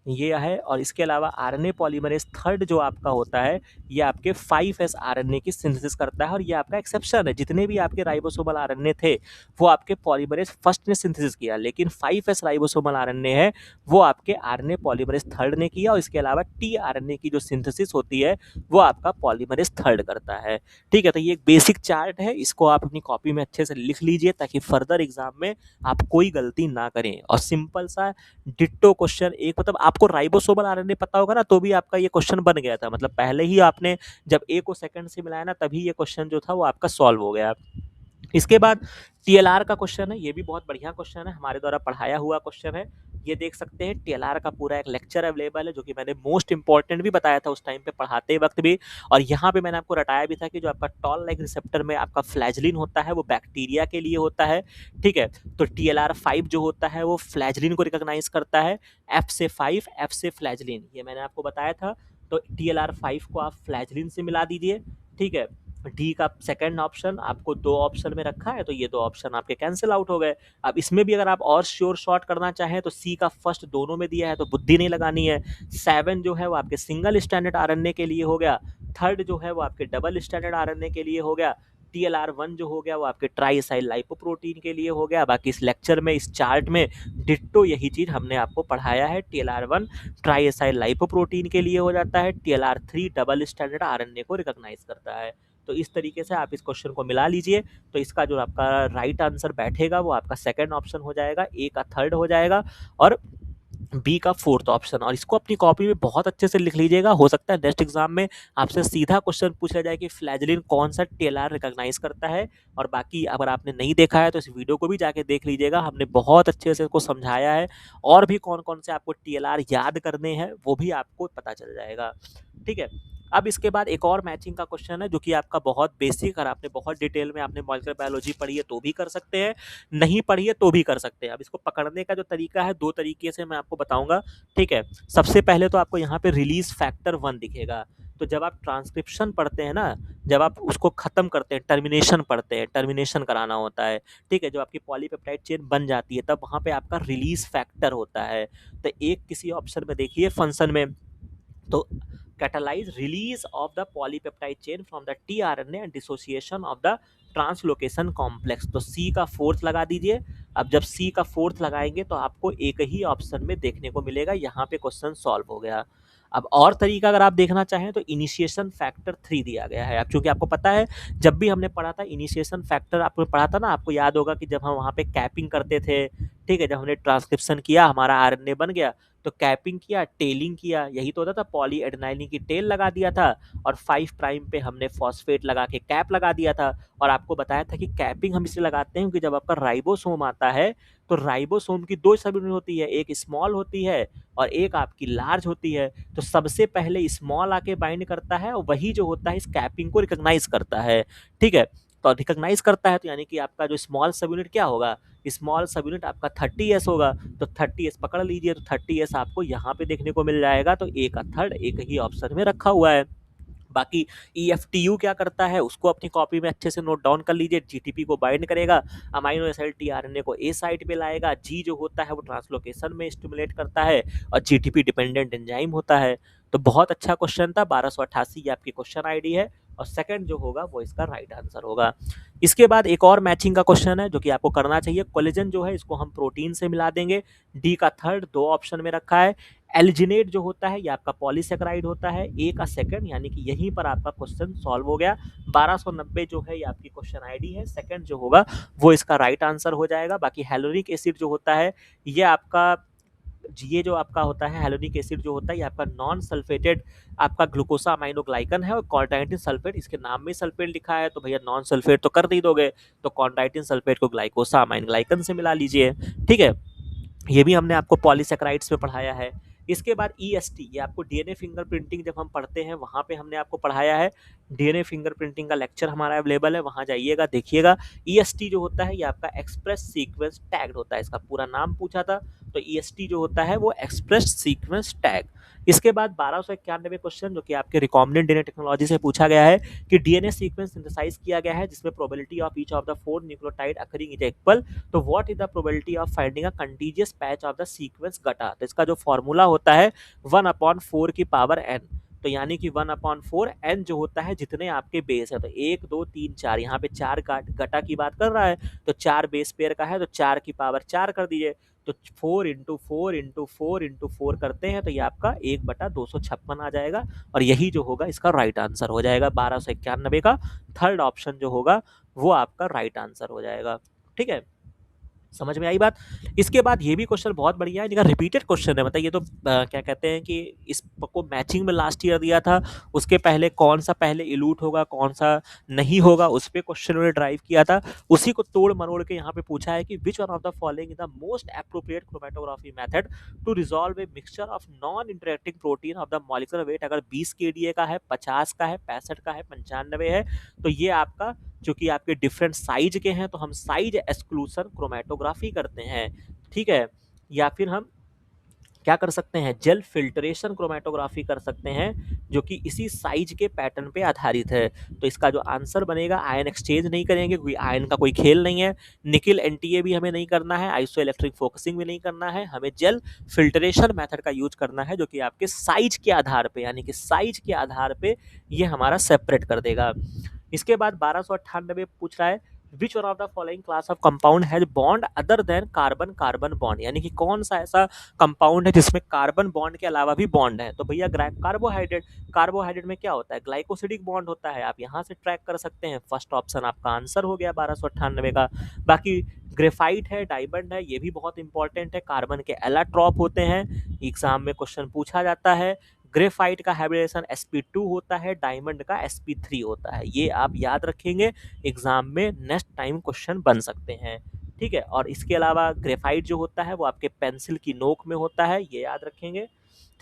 ये है। और इसके अलावा आरएनए पॉलीमरेज थर्ड जो आपका होता है ये आपके 5s आरएनए की सिंथेसिस करता है, और ये आपका एक्सेप्शन है। जितने भी आपके राइबोसोमल आरएनए थे वो आपके पॉलीमरेज फर्स्ट ने सिंथेसिस किया, लेकिन 5s राइबोसोमल आरएनए है वो आपके आरएनए पॉलीमरेज थर्ड ने किया, और इसके अलावा टी आरएनए की जो सिंथेसिस होती है वो आपका पॉलीमरेज थर्ड करता है। ठीक है, तो ये एक बेसिक चार्ट है, इसको आप अपनी कॉपी में अच्छे से लिख लीजिए ताकि फर्दर एग्जाम में आप कोई गलती ना करें। और सिंपल सा डिट्टो क्वेश्चन, एक मतलब आपको राइबोसोमल आरएनए पता होगा ना तो भी आपका ये क्वेश्चन बन गया था, मतलब पहले ही आपने जब ए को सेकंड से मिलाया ना तभी ये क्वेश्चन जो था वो आपका सॉल्व हो गया। इसके बाद टीएलआर का क्वेश्चन है, ये भी बहुत बढ़िया क्वेश्चन है, हमारे द्वारा पढ़ाया हुआ क्वेश्चन है। ये देख सकते हैं टीएलआर का पूरा एक लेक्चर अवेलेबल है, जो कि मैंने मोस्ट इंपॉर्टेंट भी बताया था उस टाइम पे पढ़ाते वक्त भी। और यहाँ पे मैंने आपको रटाया भी था कि जो आपका टॉल लाइक रिसेप्टर में आपका फ्लैजलिन होता है वो बैक्टीरिया के लिए होता है, ठीक है। तो TLR5 जो होता है वो फ्लैजलिन को रिकॉग्नाइज करता है, F से 5, F से फ्लैजलिन, ये मैंने आपको बताया था। तो TLR5 को आप फ्लैजलिन से मिला दीजिए, ठीक है। डी का सेकंड ऑप्शन आपको दो ऑप्शन में रखा है, तो ये दो ऑप्शन आपके कैंसिल आउट हो गए। अब इसमें भी अगर आप और श्योर शॉर्ट करना चाहें तो सी का फर्स्ट दोनों में दिया है, तो बुद्धि नहीं लगानी है। 7 जो है वो आपके सिंगल स्टैंडर्ड आरएनए के लिए हो गया, थर्ड जो है वो आपके डबल स्टैंडर्ड आरएनए के लिए हो गया, TLR1 जो हो गया वो आपके ट्राइसाइल लाइपोप्रोटीन के लिए हो गया। बाकी इस लेक्चर में, इस चार्ट में डिट्टो यही चीज हमने आपको पढ़ाया है। TLR1 ट्राइसाइल लाइपोप्रोटीन के लिए हो जाता है, TLR3 डबल स्टैंडर्ड आरएनए को रिकॉग्नाइज करता है। तो इस तरीके से आप इस क्वेश्चन को मिला लीजिए, तो इसका जो आपका राइट आंसर बैठेगा वो आपका सेकंड ऑप्शन हो जाएगा, ए का थर्ड हो जाएगा और बी का फोर्थ ऑप्शन। और इसको अपनी कॉपी में बहुत अच्छे से लिख लीजिएगा, हो सकता है नेक्स्ट एग्जाम में आपसे सीधा क्वेश्चन पूछा जाए कि फ्लैजलिन कौन सा टीएलआर रिकॉग्नाइज करता है। और बाकी अगर आपने नहीं देखा है तो इस वीडियो को भी जाके देख लीजिएगा, हमने बहुत अच्छे से इसको समझाया है, और भी कौन कौन से आपको टीएलआर याद करने हैं वो भी आपको पता चल जाएगा, ठीक है। अब इसके बाद एक और मैचिंग का क्वेश्चन है जो कि आपका बहुत बेसिक, और आपने बहुत डिटेल में आपने मॉलिक्यूलर बायोलॉजी पढ़ी है तो भी कर सकते हैं, नहीं पढ़ी है तो भी कर सकते हैं। अब इसको पकड़ने का जो तरीका है, दो तरीके से मैं आपको बताऊंगा, ठीक है। सबसे पहले तो आपको यहाँ पे रिलीज फैक्टर 1 दिखेगा। तो जब आप ट्रांसक्रिप्शन पढ़ते हैं ना, जब आप उसको खत्म करते हैं, टर्मिनेशन पढ़ते हैं, टर्मिनेशन कराना होता है, ठीक है, जब आपकी पॉलीपेप्टाइड चेन बन जाती है तब वहां पे आपका रिलीज फैक्टर होता है। तो एक किसी ऑप्शन में देखिए फंक्शन में, तो catalyze release of the polypeptide chain from the tRNA and dissociation of the translocation complex. तो सी का फोर्थ लगा दीजिए। अब जब सी का फोर्थ लगाएंगे तो आपको एक ही ऑप्शन में देखने को मिलेगा, यहाँ पे क्वेश्चन सॉल्व हो गया। अब और तरीका अगर आप देखना चाहें तो इनिशिएशन फैक्टर 3 दिया गया है। अब चूंकि आपको पता है, जब भी हमने पढ़ा था इनिशिएशन फैक्टर, आपको पढ़ा था ना, आपको याद होगा कि जब हम वहाँ पे कैपिंग करते थे, ठीक है, जब हमने ट्रांसक्रिप्शन किया, हमारा आरएनए बन गया, तो कैपिंग किया, टेलिंग किया, यही तो होता था, पॉली एडेनाइलिन की टेल लगा दिया था और 5 प्राइम पे हमने फॉस्फेट लगा के कैप लगा दिया था। और आपको बताया था कि कैपिंग हम इसलिए लगाते हैं क्योंकि जब आपका राइबोसोम आता है तो राइबोसोम की दो सब यूनिट होती है, एक स्मॉल होती है और एक आपकी लार्ज होती है। तो सबसे पहले स्मॉल आके बाइंड करता है और वही जो होता है इस कैपिंग को रिकॉग्नाइज करता है, ठीक है। तो रिकॉग्नाइज करता है तो यानी कि आपका जो स्मॉल सब यूनिट क्या होगा, स्मॉल सब यूनिट आपका 30s होगा। तो 30s पकड़ लीजिए, तो 30s आपको यहाँ पे देखने को मिल जाएगा। तो ए का थर्ड एक ही ऑप्शन में रखा हुआ है। बाकी EFTU क्या करता है उसको अपनी कॉपी में अच्छे से नोट डाउन कर लीजिए। GTP को बाइंड करेगा, अमाइनो एसिड tRNA को ए साइट पे लाएगा, G जो होता है वो ट्रांसलोकेशन में स्टिमुलेट करता है और GTP डिपेंडेंट एंजाइम होता है। तो बहुत अच्छा क्वेश्चन था, 1288 ये आपकी क्वेश्चन आईडी है और सेकंड जो होगा वो इसका राइट आंसर होगा। इसके बाद एक और मैचिंग का क्वेश्चन है जो कि आपको करना चाहिए। कोलेजन जो है इसको हम प्रोटीन से मिला देंगे, डी का थर्ड दो ऑप्शन में रखा है। एल्जिनेट जो होता है ये आपका पॉलीसेकेराइड होता है, ए का सेकंड, यानी कि यहीं पर आपका क्वेश्चन सॉल्व हो गया। 1290 जो है ये आपकी क्वेश्चन आईडी है, सेकंड जो होगा वो इसका राइट आंसर हो जाएगा। बाकी हेलोनिक एसिड जो होता है ये आपका, ये जो आपका होता है हेलोनिक एसिड जो होता है ये आपका नॉन सल्फेटेड आपका ग्लूकोसा अमाइनोग्लाइकन है, और कॉन्ड्राइटिन सल्फेट इसके नाम में सल्फेट लिखा है तो भैया नॉन सल्फेट तो कर दी दोगे, तो कॉन्ड्राइटिन सल्फेट को ग्लाइकोसा अमाइनोग्लाइकन से मिला लीजिए, ठीक है। ये भी हमने आपको पॉलीसेकेराइड्स में पढ़ाया है। इसके बाद EST, ये आपको डीएनए फिंगरप्रिंटिंग जब हम पढ़ते हैं वहाँ पे हमने आपको पढ़ाया है। डीएनए फिंगरप्रिंटिंग का लेक्चर हमारा अवेलेबल है, वहाँ जाइएगा देखिएगा। EST जो होता है ये आपका एक्सप्रेस सीक्वेंस टैग्ड होता है, इसका पूरा नाम पूछा था तो EST जो होता है वो एक्सप्रेस सीक्वेंस टैग। इसके बाद 1291 क्वेश्चन जो कि आपके रिकॉम्बिनेंट डीएनए टेक्नोलॉजी से पूछा गया है कि डीएनए सीक्वेंस सिंथेसाइज किया गया है जिसमें probability of each of the 4 nucleotide occurring is equal, तो what is the probability of finding a contiguous patch of the sequence गटा। तो इसका जो फॉर्मूला होता है 1/4 की पावर n, तो यानी कि 1/4 n जो होता है जितने आपके बेस है, तो 1 2 3 4, यहाँ पे 4 गटा की बात कर रहा है तो 4 बेस पेयर का है तो 4 की पावर 4 कर दीजिए, तो 4 इंटू 4 इंटू 4 इंटू 4 करते हैं तो ये आपका 1/256 आ जाएगा और यही जो होगा इसका राइट आंसर हो जाएगा। 1291 का थर्ड ऑप्शन जो होगा वो आपका राइट आंसर हो जाएगा, ठीक है। समझ में आई बात? इसके बाद ये भी क्वेश्चन बहुत बढ़िया है, इनका रिपीटेड क्वेश्चन है, मतलब ये तो क्या कहते हैं कि इसको मैचिंग में लास्ट ईयर दिया था, उसके पहले कौन-सा पहले इल्यूट होगा, कौन-सा नहीं होगा, उस पे क्वेश्चन उन्होंने ड्राइव किया था। उसी को तोड़-मरोड़ के यहाँ पे पूछा है कि which one of the following is the most appropriate chromatography method to resolve a mixture of non interacting protein of the molecular weight, अगर 20 केडीए का है, 50 का है, 65 का है, 95 है, तो ये आपका चूंकि आपके डिफरेंट साइज के हैं तो हम साइज एक्सक्लूसन क्रोमेटोग्राफी करते हैं, ठीक है। या फिर हम क्या कर सकते हैं, जेल फिल्ट्रेशन क्रोमेटोग्राफी कर सकते हैं, जो कि इसी साइज के पैटर्न पे आधारित है। तो इसका जो आंसर बनेगा, आयन एक्सचेंज नहीं करेंगे क्योंकि आयन का कोई खेल नहीं है, निकिल एनटीए भी हमें नहीं करना है, आइसो इलेक्ट्रिक फोकसिंग भी नहीं करना है, हमें जेल फिल्ट्रेशन मेथड का यूज करना है, जो कि आपके साइज के आधार पे, यानी कि साइज के आधार पे ये हमारा सेपरेट कर देगा। इसके बाद 1298 पूछ रहा है, which one of the following class of compound has bond other than carbon carbon bond, यानी कि कौन सा ऐसा कंपाउंड है जिसमें कार्बन बॉन्ड के अलावा भी बॉन्ड है। तो भैया कार्बोहाइड्रेट, कार्बोहाइड्रेट में क्या होता है, ग्लाइकोसिडिक बॉन्ड होता है, आप यहाँ से ट्रैक कर सकते हैं। फर्स्ट ऑप्शन आपका आंसर हो गया 1298 का। बाकी ग्रेफाइट है, डायमंड है, ये भी बहुत इंपॉर्टेंट है, कार्बन के एलाट्रॉप होते हैं, एग्जाम में क्वेश्चन पूछा जाता है। ग्रेफाइट का हाइब्रिडेशन sp2 होता है, डायमंड का sp3 होता है, ये आप याद रखेंगे, एग्जाम में नेक्स्ट टाइम क्वेश्चन बन सकते हैं, ठीक है। और इसके अलावा ग्रेफाइट जो होता है वो आपके पेंसिल की नोक में होता है, ये याद रखेंगे,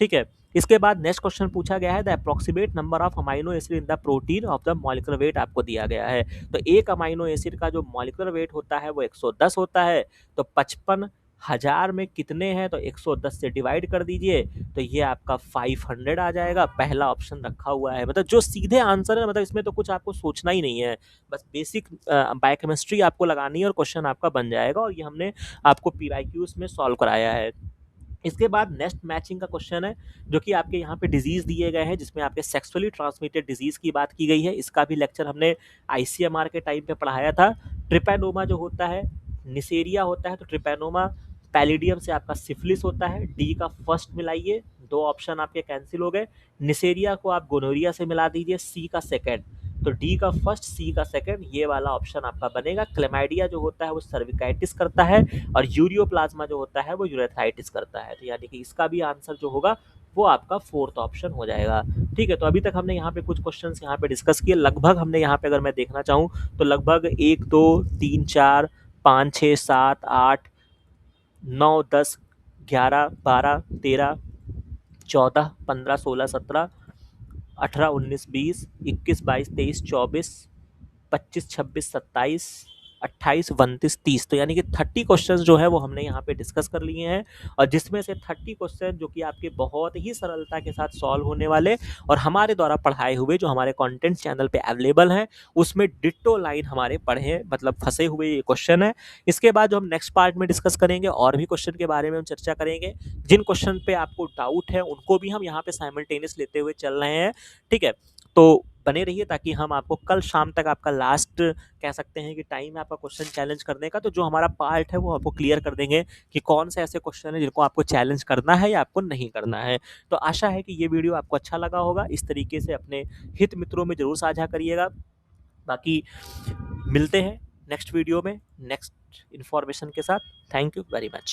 ठीक है। इसके बाद नेक्स्ट क्वेश्चन पूछा गया है, the approximate number of amino acid in the protein of the molecular wait आपको दिया गया है। तो एक अमाइनो एसिड का जो मॉलिक्यूलर वेट होता है वो 110 होता है, तो 55,000 में कितने हैं, तो 110 से डिवाइड कर दीजिए, तो ये आपका 500 आ जाएगा। पहला ऑप्शन रखा हुआ है, मतलब जो सीधे आंसर है, मतलब इसमें तो कुछ आपको सोचना ही नहीं है, बस बेसिक बायोकेमिस्ट्री आपको लगानी है और क्वेश्चन आपका बन जाएगा, और ये हमने आपको पीवाईक्यूज में सॉल्व कराया है। इसके बाद नेक्स्ट मैचिंग का क्वेश्चन है, जो कि आपके यहाँ पे डिजीज दिए गए हैं, जिसमें आपके सेक्सुअली ट्रांसमिटेड डिजीज की बात की गई है। इसका भी लेक्चर हमने आईसीएमआर के टाइम पे पढ़ाया था। ट्रिपैनोमा जो होता है, निसेरिया होता है, तो ट्रिपैनोमा पैलिडियम से आपका सिफिलिस होता है, डी का फर्स्ट मिलाइए, दो ऑप्शन आपके कैंसिल हो गए। निसेरिया को आप गोनोरिया से मिला दीजिए, सी का सेकेंड, तो डी का फर्स्ट, सी का सेकंड, ये वाला ऑप्शन आपका बनेगा। क्लेमाइडिया जो होता है वो सर्विकाइटिस करता है, और यूरियोप्लाज्मा जो होता है वो यूरेथ्राइटिस करता है, तो यानी कि इसका भी आंसर जो होगा वो आपका फोर्थ ऑप्शन हो जाएगा, ठीक है। तो अभी तक हमने यहाँ पे कुछ क्वेश्चंस यहाँ पे डिस्कस किए, लगभग हमने यहाँ पे अगर मैं देखना चाहूँ तो लगभग 1 2 3 4 5 6 7 8 9 10 11 12 13 14 15 16 17 18 19 20 21 22 23 24 25 26 27 28 29 30, तो यानी कि 30 क्वेश्चंस जो है वो हमने यहाँ पे डिस्कस कर लिए हैं, और जिसमें से 30 क्वेश्चन जो कि आपके बहुत ही सरलता के साथ सॉल्व होने वाले, और हमारे द्वारा पढ़ाए हुए जो हमारे कंटेंट चैनल पे अवेलेबल हैं उसमें डिट्टो लाइन हमारे पढ़े, मतलब फंसे हुए ये क्वेश्चन है। इसके बाद जो हम नेक्स्ट पार्ट में डिस्कस करेंगे, और भी क्वेश्चन के बारे में हम चर्चा करेंगे, जिन क्वेश्चन पे आपको डाउट है उनको भी हम यहाँ पे साइमल्टेनियस लेते हुए चल रहे हैं, ठीक है। तो बने रहिए, ताकि हम आपको कल शाम तक आपका लास्ट कह सकते हैं कि टाइम है आपका क्वेश्चन चैलेंज करने का, तो जो हमारा पार्ट है वो आपको क्लियर कर देंगे कि कौन से ऐसे क्वेश्चन है जिनको आपको चैलेंज करना है या आपको नहीं करना है। तो आशा है कि ये वीडियो आपको अच्छा लगा होगा, इस तरीके से अपने हित मित्रों में जरूर साझा करिएगा। बाकी मिलते हैं नेक्स्ट वीडियो में नेक्स्ट इन्फॉर्मेशन के साथ। Thank you very much.